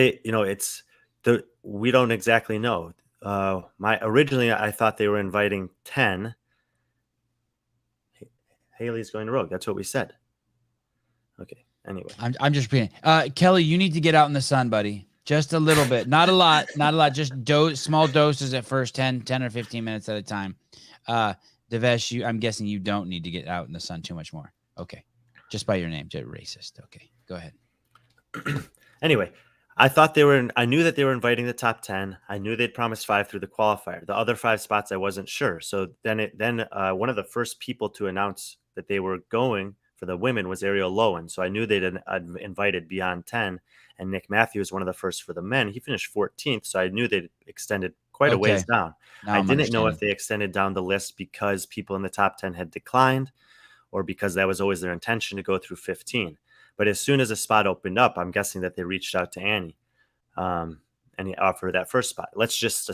we don't exactly know. Originally I thought they were inviting 10. Haley's going to Rogue. That's what we said. Okay. Anyway, I'm just repeating. Kelly, you need to get out in the sun, buddy. Just a little bit, not a lot. Just small doses at first, 10 or 15 minutes at a time. Devesh, I'm guessing you don't need to get out in the sun too much more. Okay, just by your name, just racist. Okay, go ahead. Anyway, I knew that they were inviting the top 10. I knew they'd promised 5 through the qualifier. The other 5 spots, I wasn't sure. So then one of the first people to announce that they were going for the women was Ariel Lowen. So I knew they'd invited beyond 10. And Nick Matthews, one of the first for the men, he finished 14th. So I knew they'd extended quite a ways down. Now I didn't know if they extended down the list because people in the top 10 had declined or because that was always their intention to go through 15. But as soon as a spot opened up, I'm guessing that they reached out to Annie. And he offered that first spot. We're just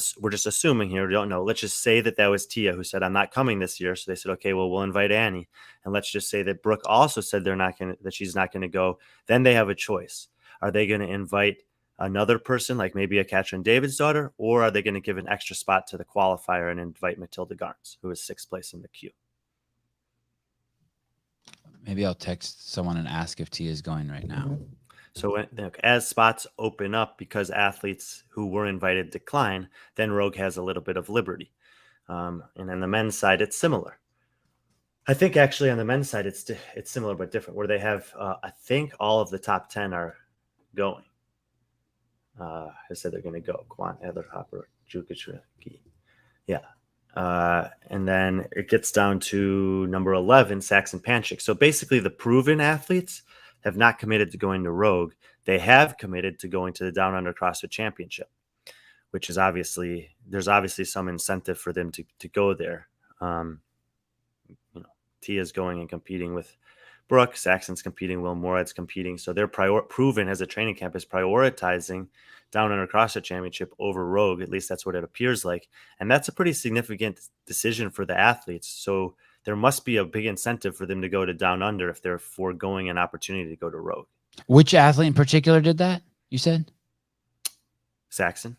assuming here, we don't know. Let's just say that was Tia who said, I'm not coming this year. So they said, okay, well, we'll invite Annie. And let's just say that Brooke also said that she's not going to go. Then they have a choice. Are they going to invite another person, like maybe a Katrin Davidsdottir, or are they going to give an extra spot to the qualifier and invite Matilda Garns, who is 6th place in the queue? Maybe I'll text someone and ask if Tia is going right now. So as spots open up because athletes who were invited decline, then Rogue has a little bit of liberty. And on the men's side, it's similar. I think actually on the men's side, it's similar but different, where they have, I think all of the top 10 are going. I said they're going to go. Quant, Adler, Hopper, Jukic, yeah. And then it gets down to number 11, Saxon Panchik. So basically the proven athletes have not committed to going to Rogue. They have committed to going to the Down Under CrossFit Championship, which is there's obviously some incentive for them to go there. Tia's going and competing with Brooke. Saxon's competing. Will Morad's competing. So they're proven as a training camp is prioritizing Down Under CrossFit Championship over Rogue. At least that's what it appears like. And that's a pretty significant decision for the athletes. So there must be a big incentive for them to go to Down Under if they're foregoing an opportunity to go to Rogue. Which athlete in particular did that? You said Saxon.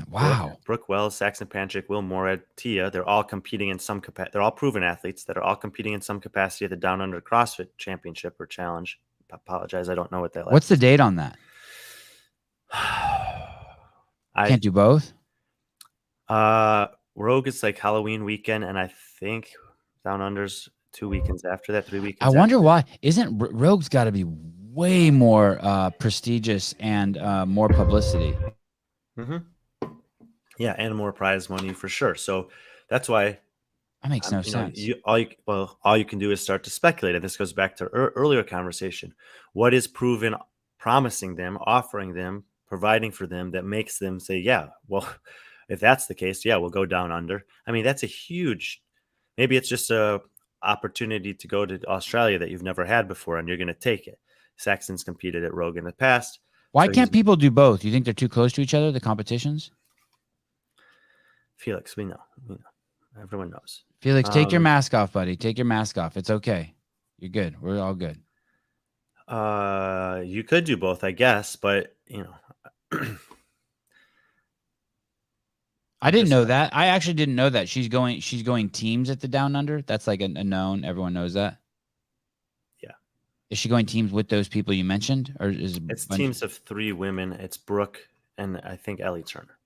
Wow. Brooke Wells, Saxon Panchik, Will Morad, Tia. They're all competing in some capacity. They're all proven athletes that are all competing in some capacity at the Down Under CrossFit Championship or Challenge. I apologize. I don't know what that. What's the date on that? I can't do both. Rogue is like Halloween weekend, and I think Down Under's 2 weekends after that, 3 weekends. I wonder why. Isn't Rogue's got to be way more prestigious and more publicity? Mm-hmm. Yeah, and more prize money for sure. So that's why that makes no sense. All you can do is start to speculate, and this goes back to earlier conversation. What is proven, promising them, offering them, providing for them that makes them say, yeah, well, if that's the case, yeah, we'll go Down Under. I mean, that's a huge. Maybe it's just a opportunity to go to Australia that you've never had before, and you're going to take it. Saxon's competed at Rogue in the past. Why can't people do both? You think they're too close to each other, the competitions? Felix, we know. Everyone knows. Felix, take your mask off, buddy. Take your mask off. It's okay. You're good. We're all good. You could do both, I guess, but I didn't know that. I actually didn't know that. She's going teams at the Down Under. That's like a known. Everyone knows that. Yeah. Is she going teams with those people you mentioned, or is it's teams of 3 women? It's Brooke and I think Ellie Turner.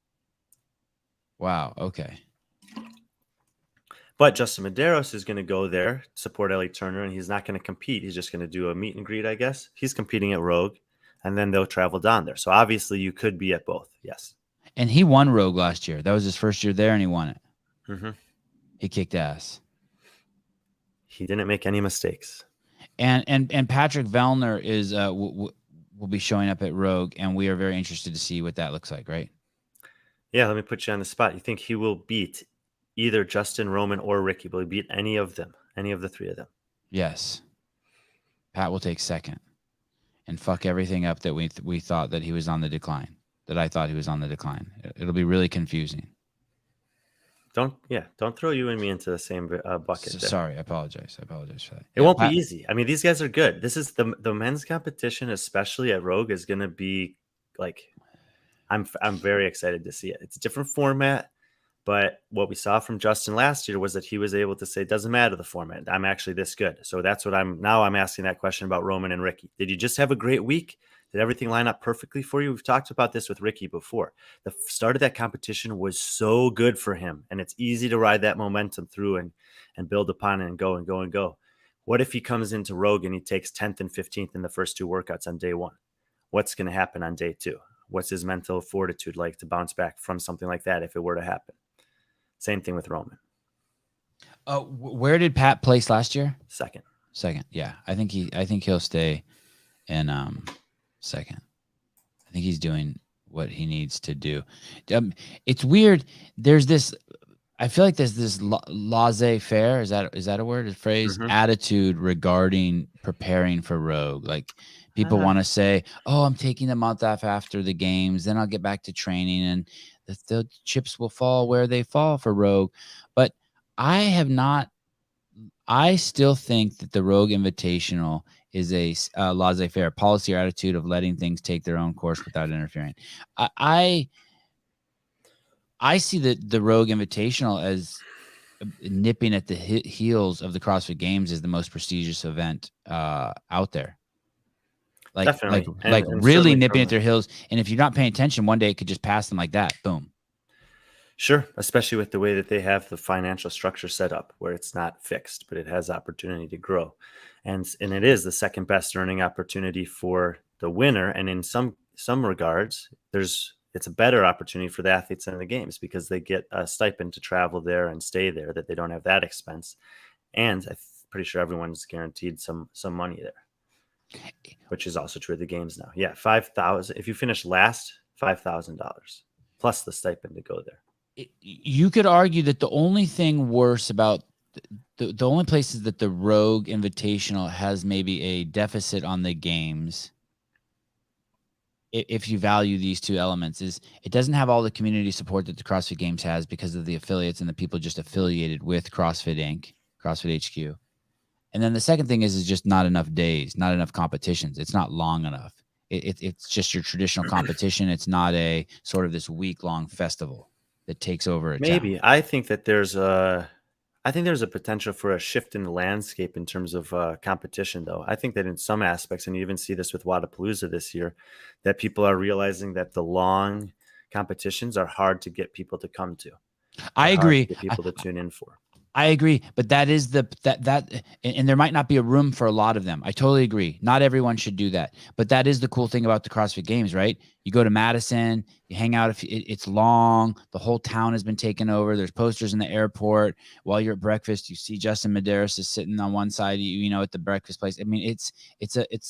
Wow. Okay. But Justin Medeiros is going to go there, support Ellie Turner, and he's not going to compete. He's just going to do a meet and greet, I guess. He's competing at Rogue, and then they'll travel down there. So obviously you could be at both. Yes. And he won Rogue last year. That was his first year there, and he won it. Mm-hmm. He kicked ass. He didn't make any mistakes. And Patrick Vellner is will be showing up at Rogue, and we are very interested to see what that looks like, right? Yeah, let me put you on the spot. You think he will beat either Justin, Roman, or Ricky? Will he beat any of them? Any of the 3 of them? Yes. Pat will take second and fuck everything up that we thought that he was on the decline. That I thought he was on the decline. It'll be really confusing. Don't throw you and me into the same bucket. Sorry, I apologize for that. It won't be easy. I mean, these guys are good. This is the men's competition, especially at Rogue, is going to be like. I'm very excited to see it. It's a different format, but what we saw from Justin last year was that he was able to say, it doesn't matter the format. I'm actually this good. So that's what I'm asking that question about Roman and Ricky. Did you just have a great week? Did everything line up perfectly for you? We've talked about this with Ricky before. The start of that competition was so good for him, and it's easy to ride that momentum through and build upon it and go and go and go. What if he comes into Rogue and he takes 10th and 15th in the first 2 workouts on day 1? What's going to happen on day 2? What's his mental fortitude like to bounce back from something like that if it were to happen? Same thing with Roman. Where did Pat place last year? Second. Second. Yeah. I think he'll stay in second. I think he's doing what he needs to do. It's weird. There's this. I feel like there's this laissez-faire. Is that a word? A phrase? Mhm. Attitude regarding preparing for Rogue. Like people want to say, "Oh, I'm taking the month off after the games, then I'll get back to training, and the chips will fall where they fall for Rogue." But I have not. I still think that the Rogue Invitational is a laissez-faire policy or attitude of letting things take their own course without interfering. I see the Rogue Invitational as nipping at the heels of the CrossFit Games is the most prestigious event out there. Definitely. Like And really certainly nipping at their heels. And if you're not paying attention, one day it could just pass them like that. Boom. Sure, especially with the way that they have the financial structure set up, where it's not fixed, but it has opportunity to grow, and it is the second best earning opportunity for the winner. And in some regards, it's a better opportunity for the athletes in the games because they get a stipend to travel there and stay there, that they don't have that expense, and I'm pretty sure everyone's guaranteed some money there, which is also true of the games now. Yeah, $5,000 if you finish last, $5,000 plus the stipend to go there. You could argue that the only thing worse about the only places that the Rogue Invitational has maybe a deficit on the games, if you value these two elements, is it doesn't have all the community support that the CrossFit Games has because of the affiliates and the people just affiliated with CrossFit Inc., CrossFit HQ. And then the second thing is just not enough days, not enough competitions. It's not long enough. It's just your traditional competition. It's not a sort of this week-long festival that takes over a Maybe. town. I think there's a potential for a shift in the landscape in terms of competition, though. I think that in some aspects, and you even see this with Wadapalooza this year, that people are realizing that the long competitions are hard to get people to come to. I Hard to agree. get people to tune in for. I agree, but that is and there might not be a room for a lot of them. I totally agree. Not everyone should do that, but that is the cool thing about the CrossFit Games, right? You go to Madison, you hang out. If it's long, the whole town has been taken over. There's posters in the airport. While you're at breakfast, you see Justin Medeiros is sitting on one side, at the breakfast place. I mean, it's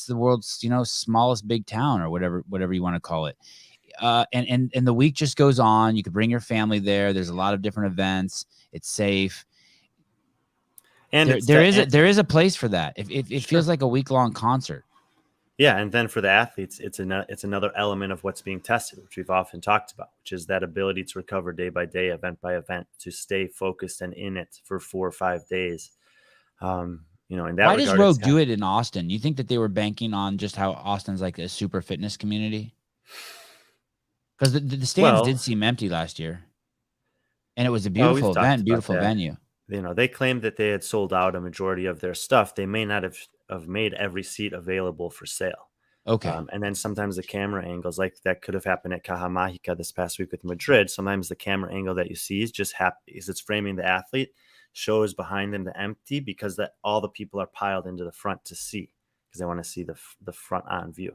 the world's smallest big town or whatever you want to call it. And the week just goes on. You could bring your family there. There's a lot of different events. It's safe. And there is a place for that. It Sure. feels like a week-long concert. Yeah, and then for the athletes, it's another element of what's being tested, which we've often talked about, which is that ability to recover day by day, event by event, to stay focused and in it for 4 or 5 days. In that Why regard, does Rogue do it in Austin? You think that they were banking on just how Austin's like a super fitness community? Because the stands did seem empty last year, and it was a beautiful event, beautiful venue. They claimed that they had sold out a majority of their stuff. They may not have made every seat available for sale. Okay. And then sometimes the camera angles, like that could have happened at Caja Mágica this past week with Madrid. Sometimes the camera angle that you see is just it's framing the athlete, shows behind them the empty because all the people are piled into the front to see because they want to see the front on view.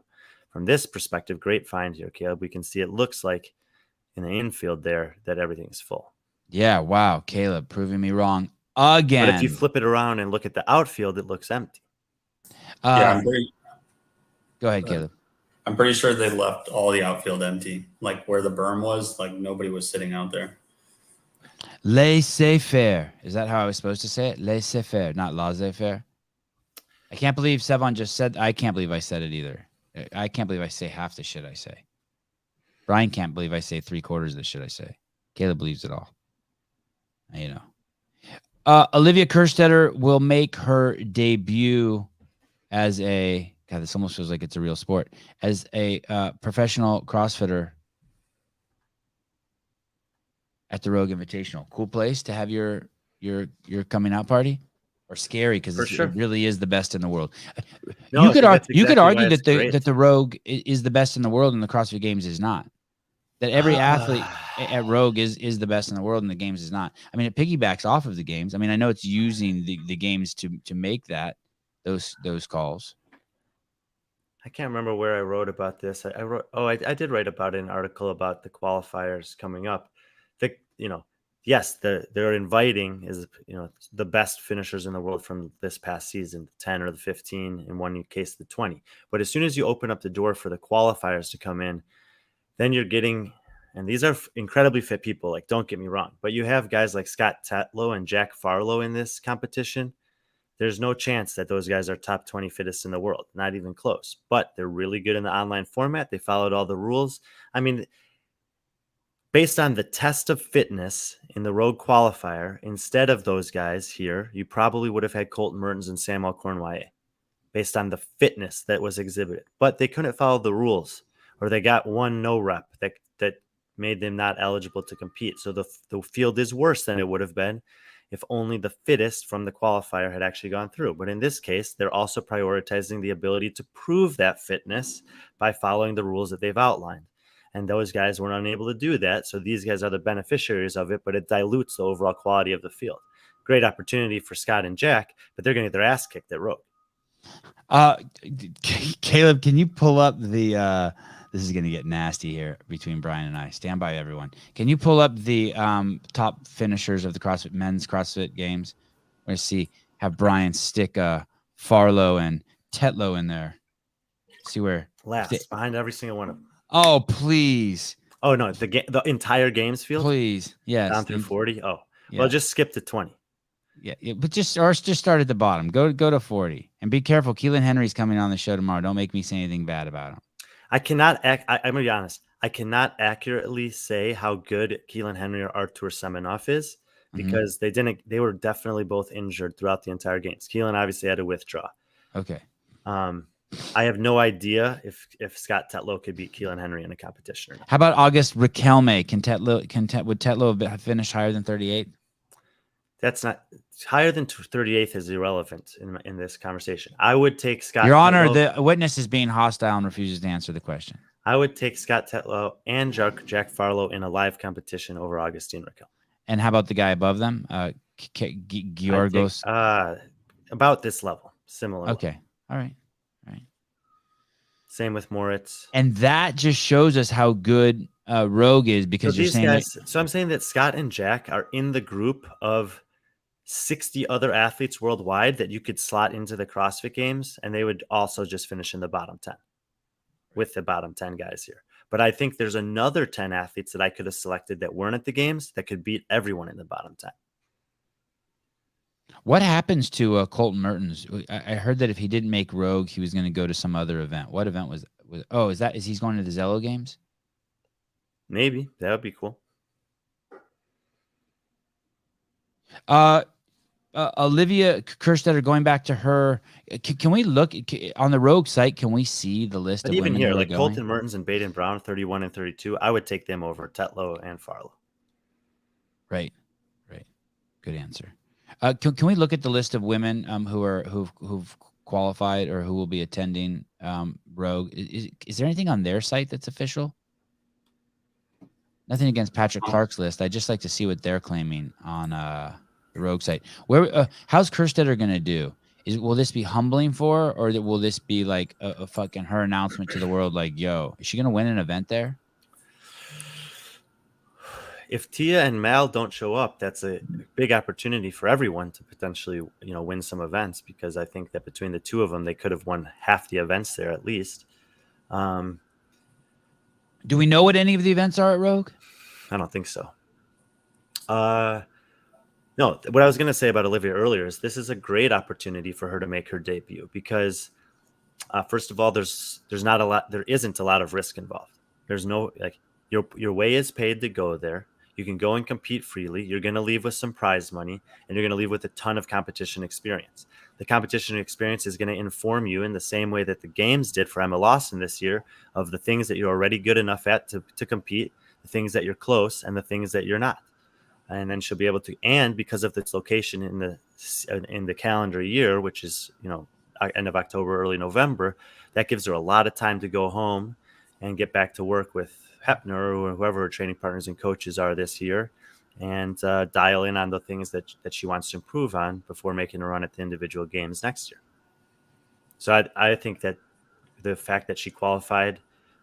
From this perspective, great find here, Caleb. We can see it looks like in the infield there that everything's full. Yeah, wow, Caleb, proving me wrong again. But if you flip it around and look at the outfield, it looks empty. Yeah, go ahead, Caleb. I'm pretty sure they left all the outfield empty, like where the berm was. Like nobody was sitting out there. Laissez-faire. Is that how I was supposed to say it? Laissez-faire, not laissez-faire. I can't believe Sevan just said. I can't believe I said it either. I can't believe I say half the shit I say. Brian can't believe I say 3/4 of the shit I say. Caleb believes it all. Olivia Kerstetter will make her debut as God, this almost feels like it's a real sport, as a professional CrossFitter at the Rogue Invitational. Cool place to have your coming out party, or scary because it really is the best in the world. No, you could argue that the Rogue is the best in the world and the CrossFit Games is not. That every athlete at Rogue is the best in the world and the games is not. I mean, it piggybacks off of the games. I mean, I know it's using the games to make those calls. I can't remember where I wrote about this. I did write about an article about the qualifiers coming up. The yes, they're inviting is, the best finishers in the world from this past season, the 10 or the 15, in one case, the 20. But as soon as you open up the door for the qualifiers to come in, then you're getting, and these are incredibly fit people, like, don't get me wrong, but you have guys like Scott Tetlow and Jack Farlow in this competition. There's no chance that those guys are top 20 fittest in the world, not even close. But they're really good in the online format. They followed all the rules. I mean, based on the test of fitness in the road qualifier, instead of those guys here, you probably would have had Colton Mertens and Samuel Cornwallis based on the fitness that was exhibited. But they couldn't follow the rules, or they got one no rep that made them not eligible to compete. So the field is worse than it would have been if only the fittest from the qualifier had actually gone through. But in this case, they're also prioritizing the ability to prove that fitness by following the rules that they've outlined. And those guys were unable to do that. So these guys are the beneficiaries of it, but it dilutes the overall quality of the field. Great opportunity for Scott and Jack, but they're going to get their ass kicked at Rogue. Caleb, can you pull up the this is going to get nasty here between Brian and I. Stand by, everyone. Can you pull up the top finishers of the men's CrossFit Games? We're going to see, have Brian stick Farlow and Tetlow in there. See where last behind every single one of them. Oh, please. Oh no, the entire games field. Please, yes. Down through 40. Oh, yeah. Well, just skip to 20. Yeah, but just start at the bottom. Go to 40, and be careful. Keelan Henry's coming on the show tomorrow. Don't make me say anything bad about him. I'm gonna be honest. I cannot accurately say how good Keelan Henry or Artur Semenov is because they were definitely both injured throughout the entire games. Keelan obviously had to withdraw. Okay. I have no idea if Scott Tetlow could beat Keelan Henry in a competition or not. How about August Riquelme? Would Tetlow have finished higher than 38? That's not higher than 38th is irrelevant in this conversation. I would take Scott. Your Honor, Tetlow. the witness is being hostile and refuses to answer the question. I would take Scott Tetlow and Jack Farlow in a live competition over Augustine Riquelme. And how about the guy above them, Georgos? About this level, similar. Okay, all right. Same with Moritz. And that just shows us how good Rogue is because you're saying guys. So I'm saying that Scott and Jack are in the group of 60 other athletes worldwide that you could slot into the CrossFit Games, and they would also just finish in the bottom 10 with the bottom 10 guys here. But I think there's another 10 athletes that I could have selected that weren't at the games that could beat everyone in the bottom 10. What happens to Colton Mertens? I heard that if he didn't make Rogue, he was going to go to some other event. What event was? Is he going to the Zello Games? Maybe that would be cool. Olivia Kerstetter, going back to her, can we look on the Rogue site? Can we see the list? But of even women here, who are like going? Colton Mertens and Baden Brown, 31 and 32, I would take them over Tetlow and Farlow. Right. Good answer. Can we look at the list of women who've qualified or who will be attending Rogue? Is there anything on their site that's official? Nothing against Patrick Clark's list. I'd just like to see what they're claiming on the Rogue site. How's Kerstetter going to do? Will this be humbling for her, or will this be like a fucking her announcement to the world? Like, yo, is she going to win an event there? If Tia and Mal don't show up, that's a big opportunity for everyone to potentially, win some events, because I think that between the two of them, they could have won half the events there at least. Do we know what any of the events are at Rogue? I don't think so. No, what I was going to say about Olivia earlier is this is a great opportunity for her to make her debut because, first of all, there isn't a lot of risk involved. There's no, your way is paid to go there. You can go and compete freely. You're going to leave with some prize money, and you're going to leave with a ton of competition experience. The competition experience is going to inform you in the same way that the games did for Emma Lawson this year, of the things that you're already good enough at to compete, the things that you're close, and the things that you're not. And then she'll be able to, and because of its location in the calendar year, which is, end of October, early November, that gives her a lot of time to go home and get back to work with Hepner or whoever her training partners and coaches are this year, and dial in on the things that she wants to improve on before making a run at the individual games next year. So I think that the fact that she qualified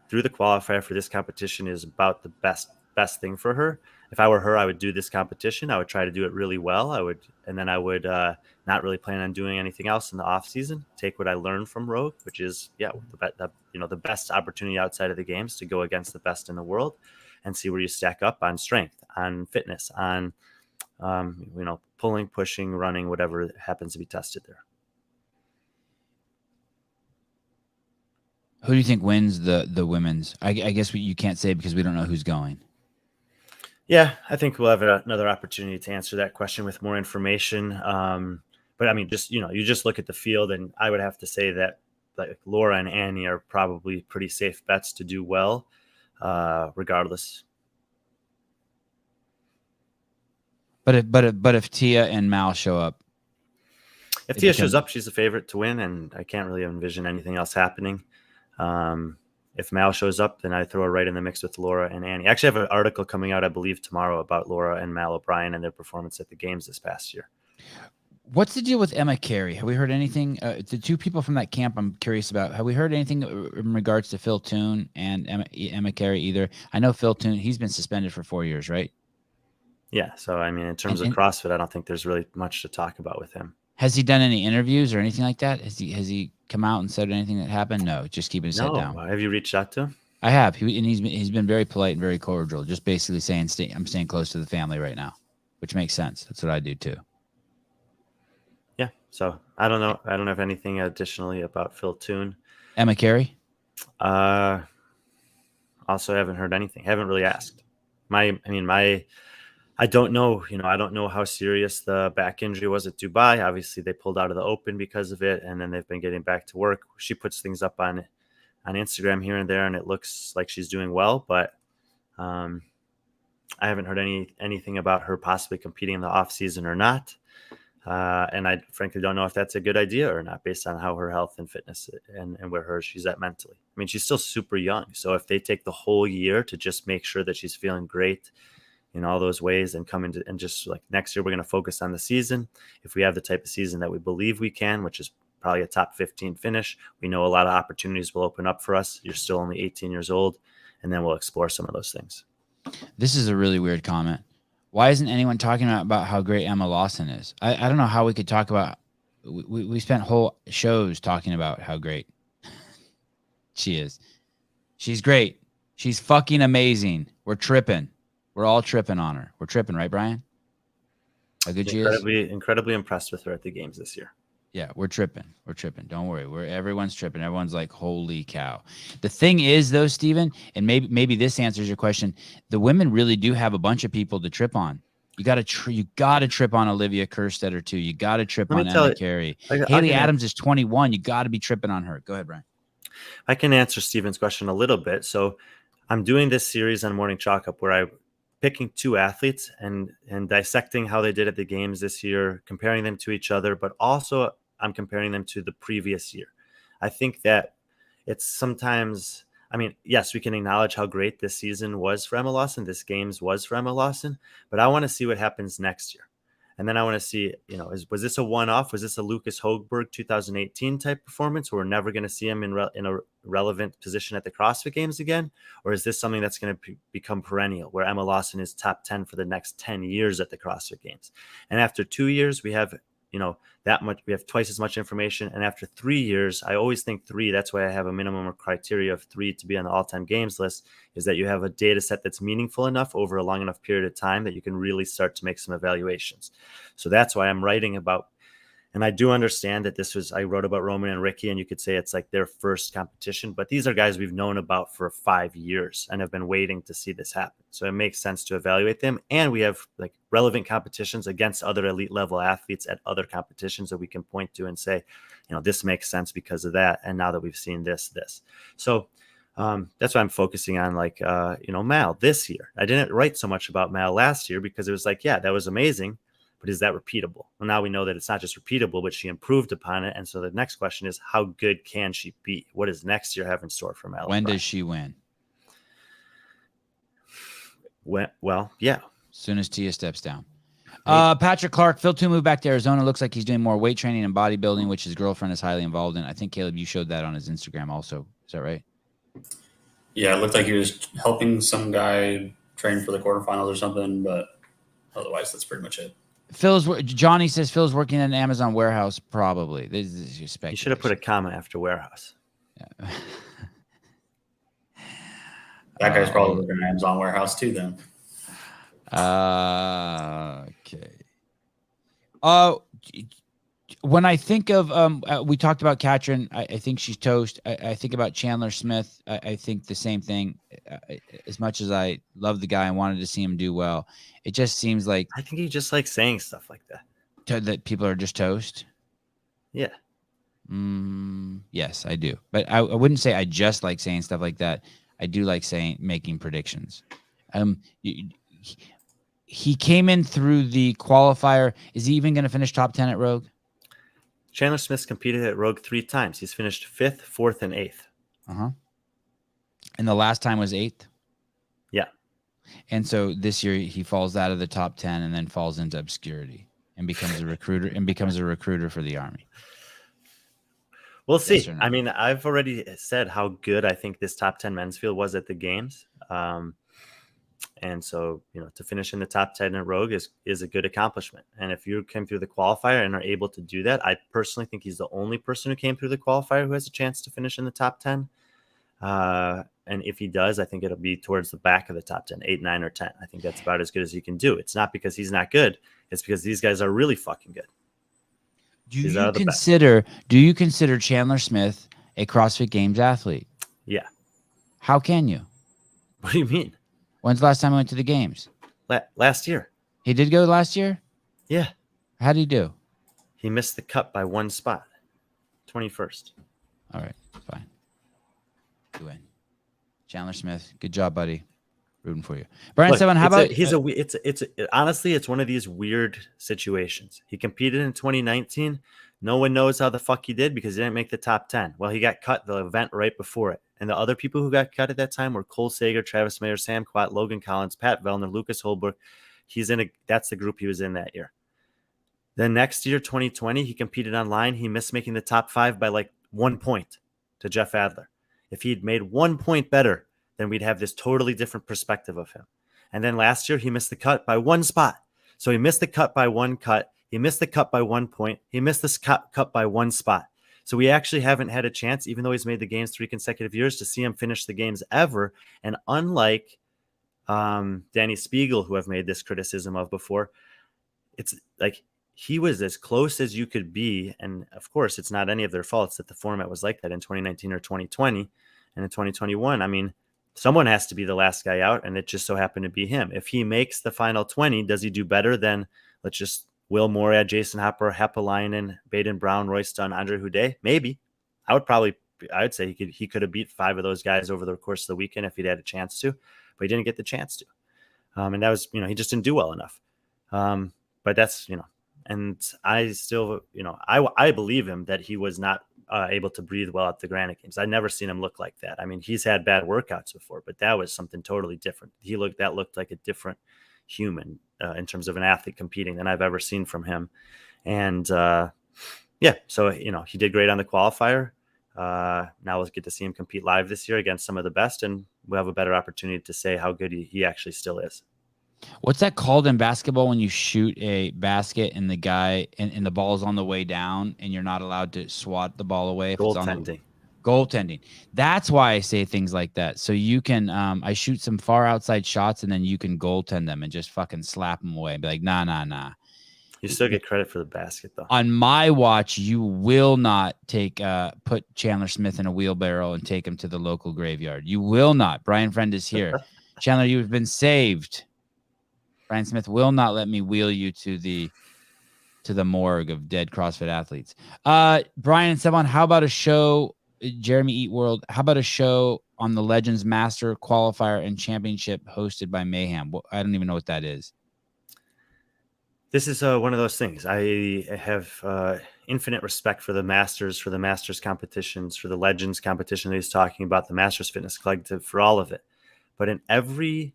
through the qualifier for this competition is about the best thing for her. if I were her, I would do this competition. I would try to do it really well. I would not really plan on doing anything else in the off season. Take what I learned from Rogue, which is the best opportunity outside of the games to go against the best in the world, and see where you stack up on strength, on fitness, on pulling, pushing, running, whatever happens to be tested there. Who do you think wins the women's? I guess you can't say because we don't know who's going. Yeah, I think we'll have another opportunity to answer that question with more information. But I mean, you just look at the field, and I would have to say that like Laura and Annie are probably pretty safe bets to do well, regardless. But if Tia and Mal show up, if Tia shows up, she's a favorite to win, and I can't really envision anything else happening. If Mal shows up, then I throw her right in the mix with Laura and Annie. I actually have an article coming out, I believe, tomorrow about Laura and Mal O'Brien and their performance at the games this past year. What's the deal with Emma Carey? Have we heard anything? The two people from that camp I'm curious about. Have we heard anything in regards to Phil Toon and Emma Carey either? I know Phil Toon, he's been suspended for 4 years, right? Yeah. So, I mean, in terms of CrossFit, I don't think there's really much to talk about with him. Has he done any interviews or anything like that? Has he come out and said anything that happened? No, just keeping his head down. Have you reached out to him? I have. He's been very polite and very cordial, just basically saying I'm staying close to the family right now, which makes sense. That's what I do too. Yeah. So I don't know. I don't have anything additionally about Phil Toon. Emma Carey? Also haven't heard anything. Haven't really asked. I don't know, I don't know how serious the back injury was at Dubai. Obviously, they pulled out of the open because of it, and then they've been getting back to work. She puts things up on Instagram here and there, and it looks like she's doing well, but I haven't heard anything about her possibly competing in the off season or not. And I frankly don't know if that's a good idea or not, based on how her health and fitness and where she's at mentally. I mean, she's still super young. So if they take the whole year to just make sure that she's feeling great in all those ways and come into and just like next year, we're going to focus on the season. If we have the type of season that we believe we can, which is probably a top 15 finish, we know a lot of opportunities will open up for us. You're still only 18 years old, and then we'll explore some of those things. This is a really weird comment. Why isn't anyone talking about how great Emma Lawson is? I don't know how we could talk about. We spent whole shows talking about how great she is. She's great. She's fucking amazing. We're tripping. We're all tripping on her. We're tripping, right, Brian? How good she is? Incredibly impressed with her at the games this year. Yeah, we're tripping. We're tripping. Don't worry. Everyone's tripping. Everyone's like, holy cow. The thing is, though, Steven, and maybe this answers your question, the women really do have a bunch of people to trip on. You got to trip on Olivia Kerstetter too. You got to trip on Emma Carey. Haley Adams is 21. You got to be tripping on her. Go ahead, Brian. I can answer Steven's question a little bit. So I'm doing this series on Morning Chalk Up where I'm picking two athletes and dissecting how they did at the games this year, comparing them to each other, but also I'm comparing them to the previous year. I think that it's sometimes, I mean, yes, we can acknowledge how great this season was for Emma Lawson. This games was for Emma Lawson, but I want to see what happens next year. And then I want to see, was this a one-off? Was this a Lucas Hogberg 2018 type performance where we're never going to see him in a relevant position at the CrossFit Games again? Or is this something that's going to become perennial, where Emma Lawson is top 10 for the next 10 years at the CrossFit Games? And after 2 years, we have we have twice as much information. And after 3 years, I always think 3, that's why I have a minimum or criteria of 3 to be on the all-time games list, is that you have a data set that's meaningful enough over a long enough period of time that you can really start to make some evaluations. So that's why I'm writing about, and I do understand that I wrote about Roman and Ricky, and you could say it's like their first competition, but these are guys we've known about for 5 years and have been waiting to see this happen. So it makes sense to evaluate them. And we have like relevant competitions against other elite level athletes at other competitions that we can point to and say, this makes sense because of that. And now that we've seen this. So that's why I'm focusing on Mal this year. I didn't write so much about Mal last year because it was like, yeah, that was amazing. But is that repeatable? Well, now we know that it's not just repeatable, but she improved upon it. And so the next question is, how good can she be? What does next year have in store for Mal? When does she win? Well, yeah. As soon as Tia steps down. Patrick Clark, Phil Toon moved back to Arizona. Looks like he's doing more weight training and bodybuilding, which his girlfriend is highly involved in. I think, Caleb, you showed that on his Instagram also. Is that right? Yeah, it looked like he was helping some guy train for the quarterfinals or something, but otherwise that's pretty much it. Johnny says Phil's working in an Amazon warehouse. Probably. This is your speculation. You should have put a comma after warehouse. Yeah. That guy's probably working in an Amazon warehouse too then. Okay. When I think of we talked about Katrin, I think she's toast. I think about Chandler Smith. I think the same thing. As much as I love the guy and wanted to see him do well, it just seems like I think he just likes saying stuff like that. That people are just toast. Yeah. Yes, I do. But I wouldn't say I just like saying stuff like that. I do like making predictions. He came in through the qualifier. Is he even going to finish top 10 at Rogue? Chandler Smith's competed at Rogue 3 times. He's finished 5th, 4th, and 8th. And the last time was 8th? Yeah. And so this year he falls out of the top 10 and then falls into obscurity and becomes a recruiter for the Army. We'll see. Yes, I mean, I've already said how good I think this top 10 men's field was at the games. And so, to finish in the top 10 at Rogue is a good accomplishment. And if you came through the qualifier and are able to do that, I personally think he's the only person who came through the qualifier who has a chance to finish in the top 10. And if he does, I think it'll be towards the back of the top 10, 8, 9, or 10. I think that's about as good as you can do. It's not because he's not good. It's because these guys are really fucking good. Do you consider Chandler Smith a CrossFit Games athlete? Yeah. How can you? What do you mean? When's the last time I went to the games? Last year. He did go last year? Yeah. How did he do? He missed the cut by 1 spot. 21st. All right. Fine. You win. Chandler Smith. Good job, buddy. Rooting for you. Brian Sevan, how about honestly, it's one of these weird situations. He competed in 2019. No one knows how the fuck he did because he didn't make the top 10. Well, he got cut the event right before it. And the other people who got cut at that time were Cole Sager, Travis Mayer, Sam Quat, Logan Collins, Pat Vellner, Lucas Holbrook. That's the group he was in that year. Then next year, 2020, he competed online. He missed making the top 5 by like 1 point to Jeff Adler. If he'd made 1 point better, then we'd have this totally different perspective of him. And then last year, he missed the cut by 1 spot. So he missed the cut by 1 cut. He missed the cut by 1 point. He missed this cut by 1 spot. So we actually haven't had a chance, even though he's made the games 3 consecutive years, to see him finish the games ever. And unlike Danny Spiegel, who I've made this criticism of before, it's like he was as close as you could be. And of course, it's not any of their faults that the format was like that in 2019 or 2020. And in 2021, I mean, someone has to be the last guy out, and it just so happened to be him. If he makes the final 20, does he do better than, let's just, Will Morad, Jason Hopper, Hepalainen, Baden Brown, Royce Dunn, Andre Houdet? Maybe. I would say he could have beat 5 of those guys over the course of the weekend if he'd had a chance to, but he didn't get the chance to. And that was, he just didn't do well enough. But that's, and I still, I believe him that he was not able to breathe well at the Granite Games. I've never seen him look like that. I mean, he's had bad workouts before, but that was something totally different. That looked like a different human in terms of an athlete competing than I've ever seen from him. And so, he did great on the qualifier. Now we'll get to see him compete live this year against some of the best, and we'll have a better opportunity to say how good he actually still is. What's that called in basketball when you shoot a basket and the guy and the ball is on the way down and you're not allowed to swat the ball away? Goaltending. That's why I say things like that. So you can, I shoot some far outside shots and then you can goaltend them and just fucking slap them away and be like, nah. You still get credit for the basket though. On my watch, you will not put Chandler Smith in a wheelbarrow and take him to the local graveyard. You will not. Brian Friend is here. Chandler, you've been saved. Brian Smith will not let me wheel you to the morgue of dead CrossFit athletes. Brian Sevan, how about a show, Jeremy Eat World, how about a show on the Legends Master Qualifier and Championship hosted by Mayhem? I don't even know what that is. This is one of those things. I have infinite respect for the Masters competitions, for the Legends competition that he's talking about, the Masters Fitness Collective, for all of it. But in every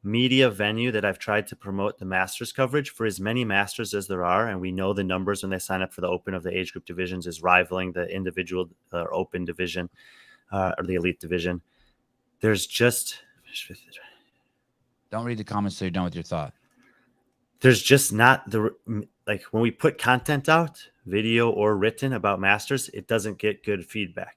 media venue that I've tried to promote the Masters coverage, for as many Masters as there are, and we know the numbers when they sign up for the Open of the age group divisions is rivaling the individual Open division or the Elite division. There's just Don't read the comments till you're done with your thought. There's just not like when we put content out, video or written about masters, it doesn't get good feedback.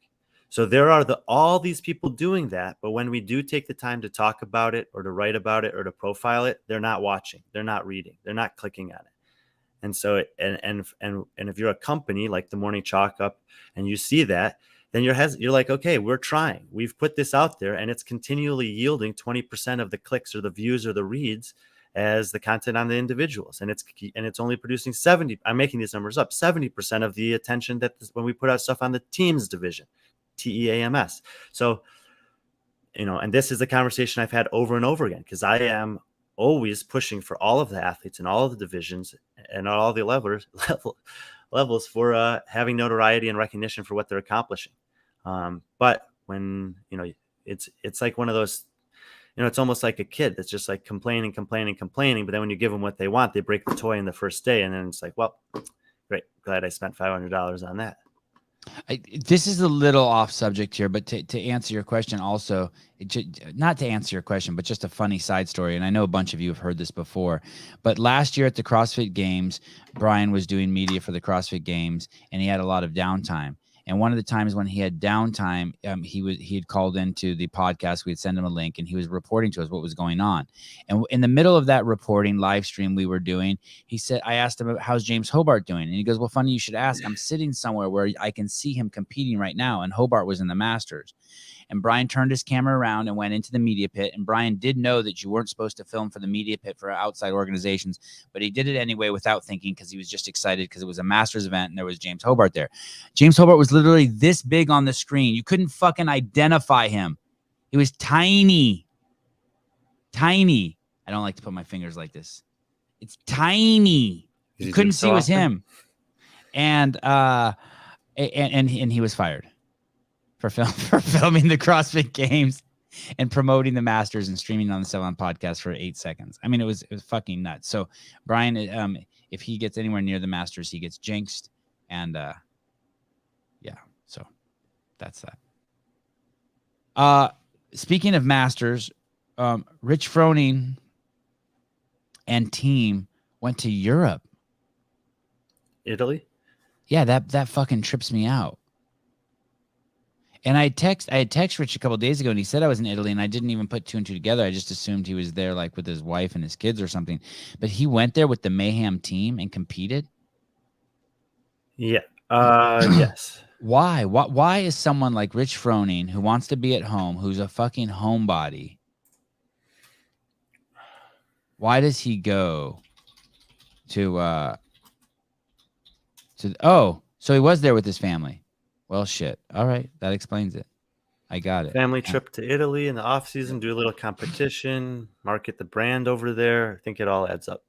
So there are all these people doing that, but when we do take the time to talk about it or to write about it or to profile it, they're not watching, they're not reading, they're not clicking on it. And so, and if you're a company like the Morning Chalk Up and you see that, then you're like, okay, we're trying. We've put this out there and it's continually yielding 20% of the clicks or the views or the reads as the content on the individuals. And it's only producing 70. I'm making these numbers up. 70% of the attention when we put out stuff on the teams division, TEAMS. So, and this is a conversation I've had over and over again, because I am always pushing for all of the athletes and all of the divisions and all the levels for having notoriety and recognition for what they're accomplishing. But when, it's like one of those, it's almost like a kid that's just like complaining. But then when you give them what they want, they break the toy in the first day. And then it's like, well, great. Glad I spent $500 on that. This is a little off subject here, but to answer your question also, not to answer your question, but just a funny side story. And I know a bunch of you have heard this before, but last year at the CrossFit Games, Brian was doing media for the CrossFit Games and he had a lot of downtime. And one of the times when he had downtime, he had called into the podcast. We'd send him a link and he was reporting to us what was going on. And in the middle of that reporting live stream we were doing, he said, I asked him, how's James Hobart doing? And he goes, well, funny you should ask. I'm sitting somewhere where I can see him competing right now. And Hobart was in the Masters. And Brian turned his camera around and went into the media pit. And Brian did know that you weren't supposed to film for the media pit for outside organizations, but he did it anyway without thinking because he was just excited because it was a Masters event and there was James Hobart there. James Hobart was literally this big on the screen. You couldn't fucking identify him. He was tiny. Tiny. I don't like to put my fingers like this. It's tiny. You couldn't see it was him. And he was fired for filming the CrossFit Games and promoting the Masters and streaming on the Sevan Podcast for 8 seconds. I mean, it was fucking nuts. So Brian, if he gets anywhere near the Masters, he gets jinxed. And yeah, so that's that. Speaking of Masters, Rich Froning and team went to Europe. Italy? Yeah, that fucking trips me out. And I had text Rich a couple of days ago, and he said I was in Italy, and I didn't even put two and two together. I just assumed he was there, like with his wife and his kids or something. But he went there with the Mayhem team and competed. Yeah. Yes. Why? Why is someone like Rich Froning, who wants to be at home, who's a fucking homebody, why does he go to? So he was there with his family. Well, shit. All right. That explains it. I got it. Family trip to Italy in the off season, do a little competition, market the brand over there. I think it all adds up.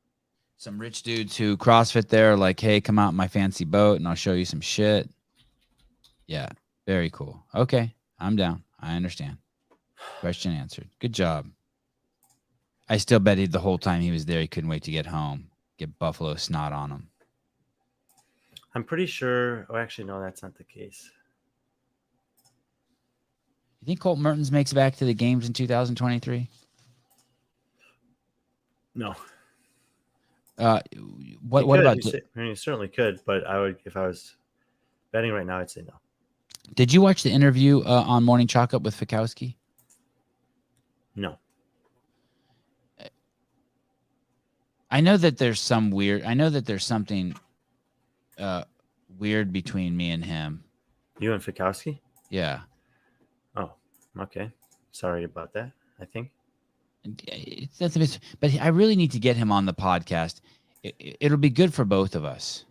Some rich dudes who CrossFit there, like, hey, come out in my fancy boat and I'll show you some shit. Yeah. Very cool. Okay. I'm down. I understand. Question answered. Good job. I still bet the whole time he was there, he couldn't wait to get home, get buffalo snot on him. I'm pretty sure. Oh, actually, no, that's not the case. You think Colt Mertens makes it back to the games in 2023? No. What about? You certainly could, but I would, if I was betting right now, I'd say no. Did you watch the interview on Morning Chalk Up with Fikowski? No. I know that there's something weird between me and him. You and Fikowski? Yeah. Oh, okay. Sorry about that, I think. But I really need to get him on the podcast. It'll be good for both of us.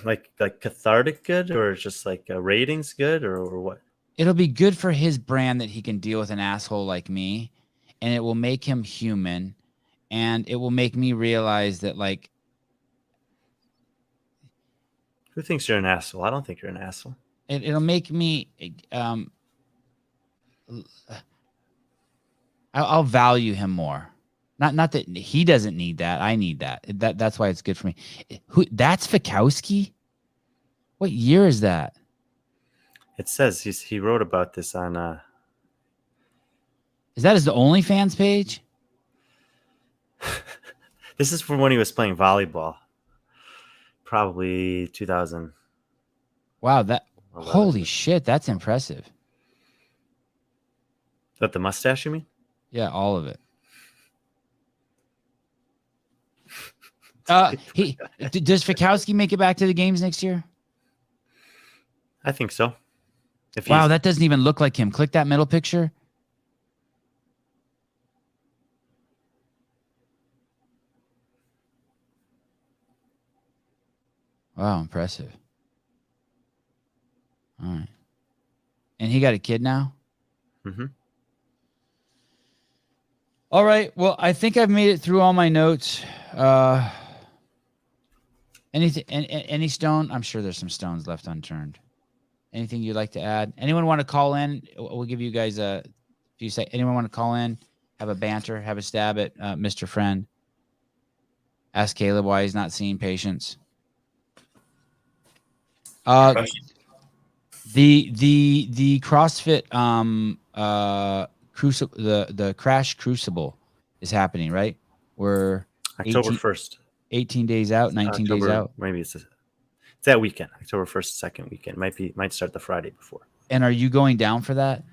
like cathartic good, or just like ratings good, or what? It'll be good for his brand that he can deal with an asshole like me, and it will make him human, and it will make me realize that, like, who thinks you're an asshole? I don't think you're an asshole. It'll make me I'll value him more. Not that he doesn't need that. I need that. That's why it's good for me. That's Fikowski? What year is that? It says he wrote about this on Is that his OnlyFans page? This is from when he was playing volleyball. Probably 2000. Wow, holy shit, that's impressive. Is that the mustache, you mean? Yeah, all of it. Does Fikowski make it back to the games next year? I think so. Wow, that doesn't even look like him. Click that middle picture. Wow, impressive. All right. And he got a kid now? Mm-hmm. All right. Well, I think I've made it through all my notes. Anything? Any stone? I'm sure there's some stones left unturned. Anything you'd like to add? Anyone want to call in? We'll give you guys a few seconds. Anyone want to call in? Have a banter? Have a stab at Mr. Friend? Ask Caleb why he's not seeing patients. The CrossFit Crucible, the Crash Crucible is happening, right? We're October 1st. 18 days out, 19 days out. Maybe it's that weekend, October 1st, second weekend. Might start the Friday before. And are you going down for that?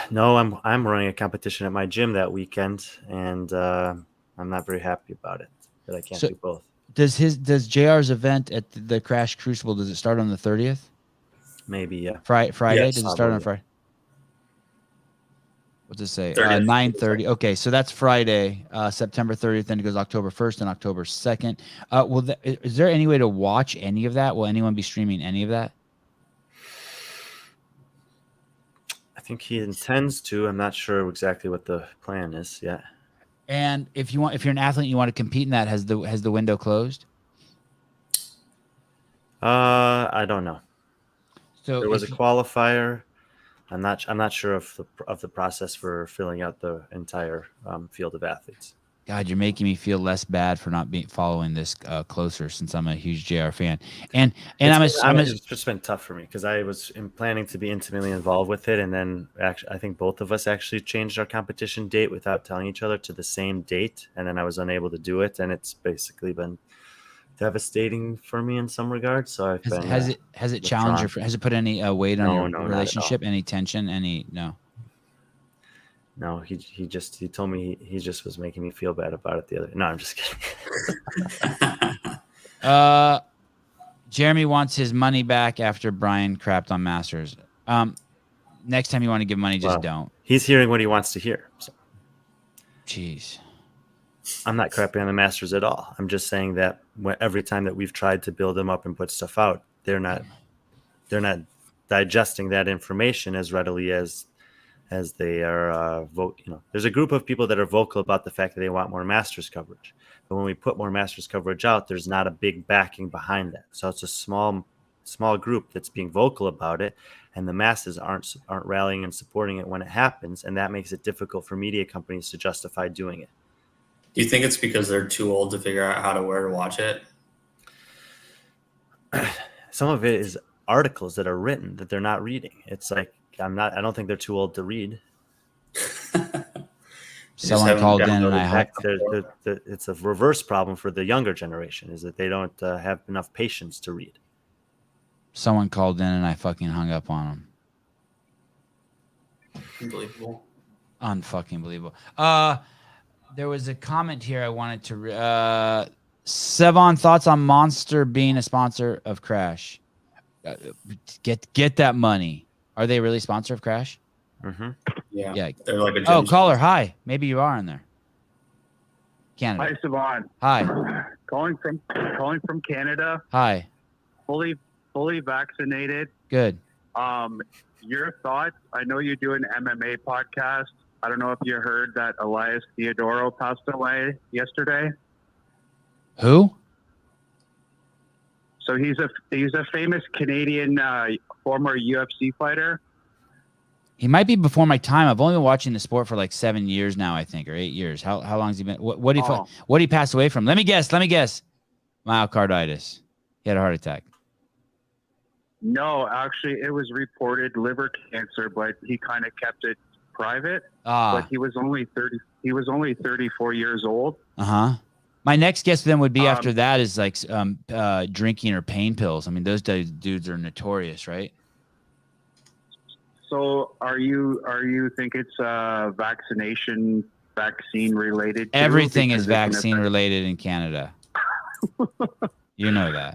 No, I'm running a competition at my gym that weekend, and I'm not very happy about it. That I can't do both. Does JR's event at the Crash Crucible, does it start on the 30th? Maybe, yeah. Friday? Yes, does it start on Friday? What's it say? 9:30. Okay, so that's Friday, September 30th. Then it goes October 1st and October 2nd. Is there any way to watch any of that? Will anyone be streaming any of that? I think he intends to. I'm not sure exactly what the plan is yet. And if you're an athlete and you want to compete in that, has the window closed? I don't know. So there was a qualifier. I'm not sure of the process for filling out the entire field of athletes. God, you're making me feel less bad for not following this closer, since I'm a huge JR fan. And it's just been tough for me because I was planning to be intimately involved with it, and then actually I think both of us actually changed our competition date without telling each other to the same date, and then I was unable to do it, and it's basically been devastating for me in some regards. So has it challenged your? Has it put any weight on your relationship? Any tension? No, he told me he just was making me feel bad about it the other. No, I'm just kidding. Jeremy wants his money back after Brian crapped on Masters. Next time you want to give money, just don't. He's hearing what he wants to hear. So. Jeez. I'm not crapping on the Masters at all. I'm just saying that every time that we've tried to build them up and put stuff out, they're not digesting that information as readily as they are there's a group of people that are vocal about the fact that they want more Masters coverage, but when we put more Masters coverage out, there's not a big backing behind that. So it's a small group that's being vocal about it, and the masses aren't rallying and supporting it when it happens, and that makes it difficult for media companies to justify doing it. Do you think it's because they're too old to figure out where to watch it? Some of it is articles that are written that they're not reading. It's like I don't think they're too old to read. Someone called in and it's a reverse problem for the younger generation, is that they don't have enough patience to read. Someone called in and I fucking hung up on them. Unbelievable. Unfucking believable. There was a comment here I wanted to Sevan, thoughts on Monster being a sponsor of Crash? Get that money. Are they really sponsor of Crash? Mm-hmm. Yeah. They're like a caller. Hi. Maybe you are in there. Canada. Hi, Sevan. Hi. Calling from Canada. Hi. Fully vaccinated. Good. Your thoughts? I know you do an MMA podcast. I don't know if you heard that Elias Theodoro passed away yesterday. Who? So he's a famous Canadian former UFC fighter. He might be before my time. I've only been watching the sport for like 7 years now, I think, or 8 years. How long has he been? What did he pass away from? Let me guess. Myocarditis. He had a heart attack. No, actually, it was reported liver cancer, but he kind of kept it private. But he was only He was only 34 years old. My next guess then would be after that is like drinking or pain pills. I mean, those dudes are notorious, right? So are you think it's vaccine related? Everything is vaccine related in Canada. You know that.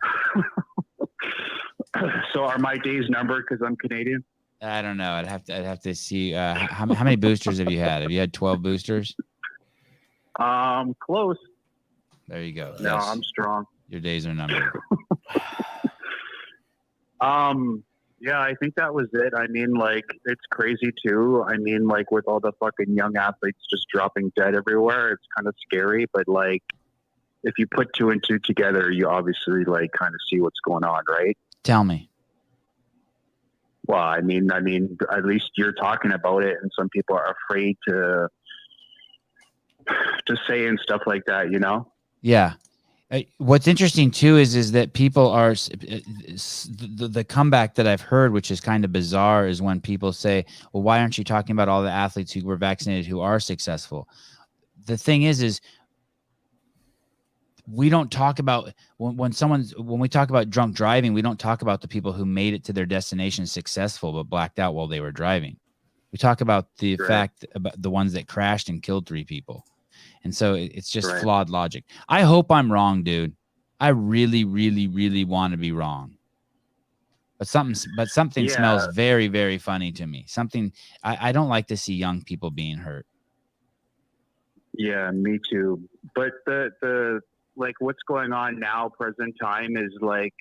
So are my days numbered because I'm Canadian? I don't know. I'd have to see. How many boosters have you had? Have you had 12 boosters? Close. There you go. No, Yes. I'm strong. Your days are numbered. Yeah, I think that was it. I mean, like, it's crazy too. I mean, like, with all the fucking young athletes just dropping dead everywhere, it's kind of scary. But like, if you put two and two together, you obviously like kind of see what's going on, right? Tell me. Well, I mean, at least you're talking about it, and some people are afraid to say and stuff like that, you know? Yeah. What's interesting too is that people are the comeback that I've heard, which is kind of bizarre, is when people say, "Well, why aren't you talking about all the athletes who were vaccinated who are successful?" The thing is we don't talk about when we talk about drunk driving, we don't talk about the people who made it to their destination successful but blacked out while they were driving. We talk about the fact about the ones that crashed and killed 3 people. And so it's just flawed logic. I hope I'm wrong, dude. I really, really, really want to be wrong. But something smells very, very funny to me. I don't like to see young people being hurt. Yeah, me too. But the like what's going on now, present time, is like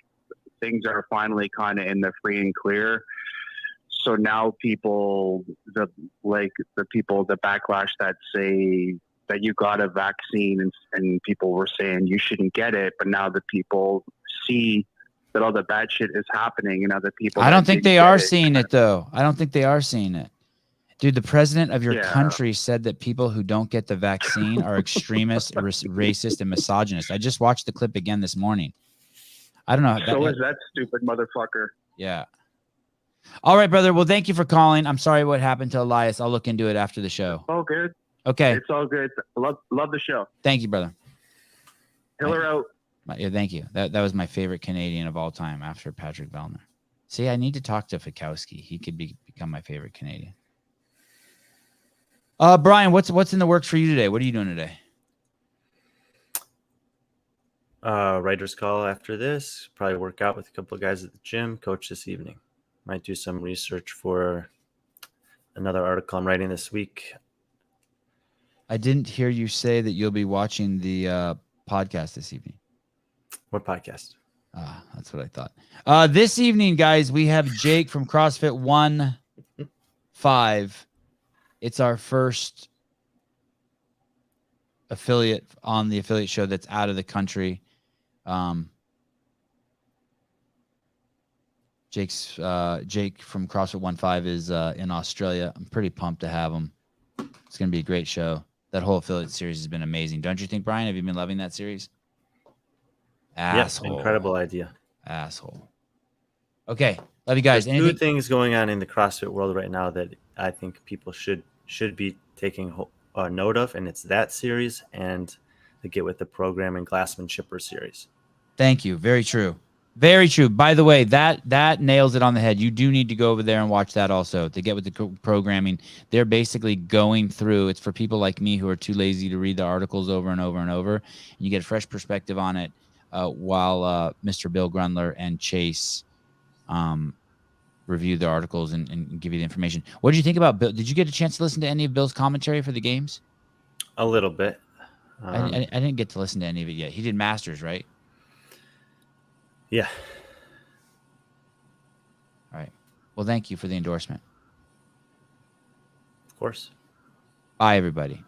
things are finally kind of in the free and clear. So now people, the backlash that say that you got a vaccine and people were saying you shouldn't get it, but now the people see that all the bad shit is happening and other people. I don't think they are seeing it though. I don't think they are seeing it. Dude, the president of your country said that people who don't get the vaccine are extremist, racist, and misogynist. I just watched the clip again this morning. I don't know. So is that stupid motherfucker. Yeah. All right, brother. Well, thank you for calling. I'm sorry what happened to Elias. I'll look into it after the show. Oh, good. Okay. It's all good. Love the show. Thank you, brother. Hiller out. Yeah, thank you. That was my favorite Canadian of all time after Patrick Vellner. See, I need to talk to Fikowski. He could become my favorite Canadian. Brian, what's in the works for you today? What are you doing today? Writer's call after this. Probably work out with a couple of guys at the gym. Coach this evening. Might do some research for another article I'm writing this week. I didn't hear you say that you'll be watching the podcast this evening. What podcast? That's what I thought. This evening, guys, we have Jake from CrossFit 1.5. It's our first affiliate on the affiliate show that's out of the country. Jake from CrossFit 1.5 is in Australia. I'm pretty pumped to have him. It's going to be a great show. That whole affiliate series has been amazing. Don't you think, Brian? Have you been loving that series? Asshole. Yes, incredible idea. Asshole. Okay. Love you guys. There's 2 things going on in the CrossFit world right now that I think people should be taking note of, and it's that series and the Get With The Program and Glassman Shipper series. Thank you. Very true. Very true. By the way, that nails it on the head. You do need to go over there and watch that also to Get With The Programming. They're basically going through. It's for people like me who are too lazy to read the articles over and over and over. And you get a fresh perspective on it while Mr. Bill Grundler and Chase review the articles and give you the information. What did you think about Bill? Did you get a chance to listen to any of Bill's commentary for the games? A little bit. I didn't get to listen to any of it yet. He did Masters, right? Yeah. All right. Well, thank you for the endorsement. Of course. Bye, everybody.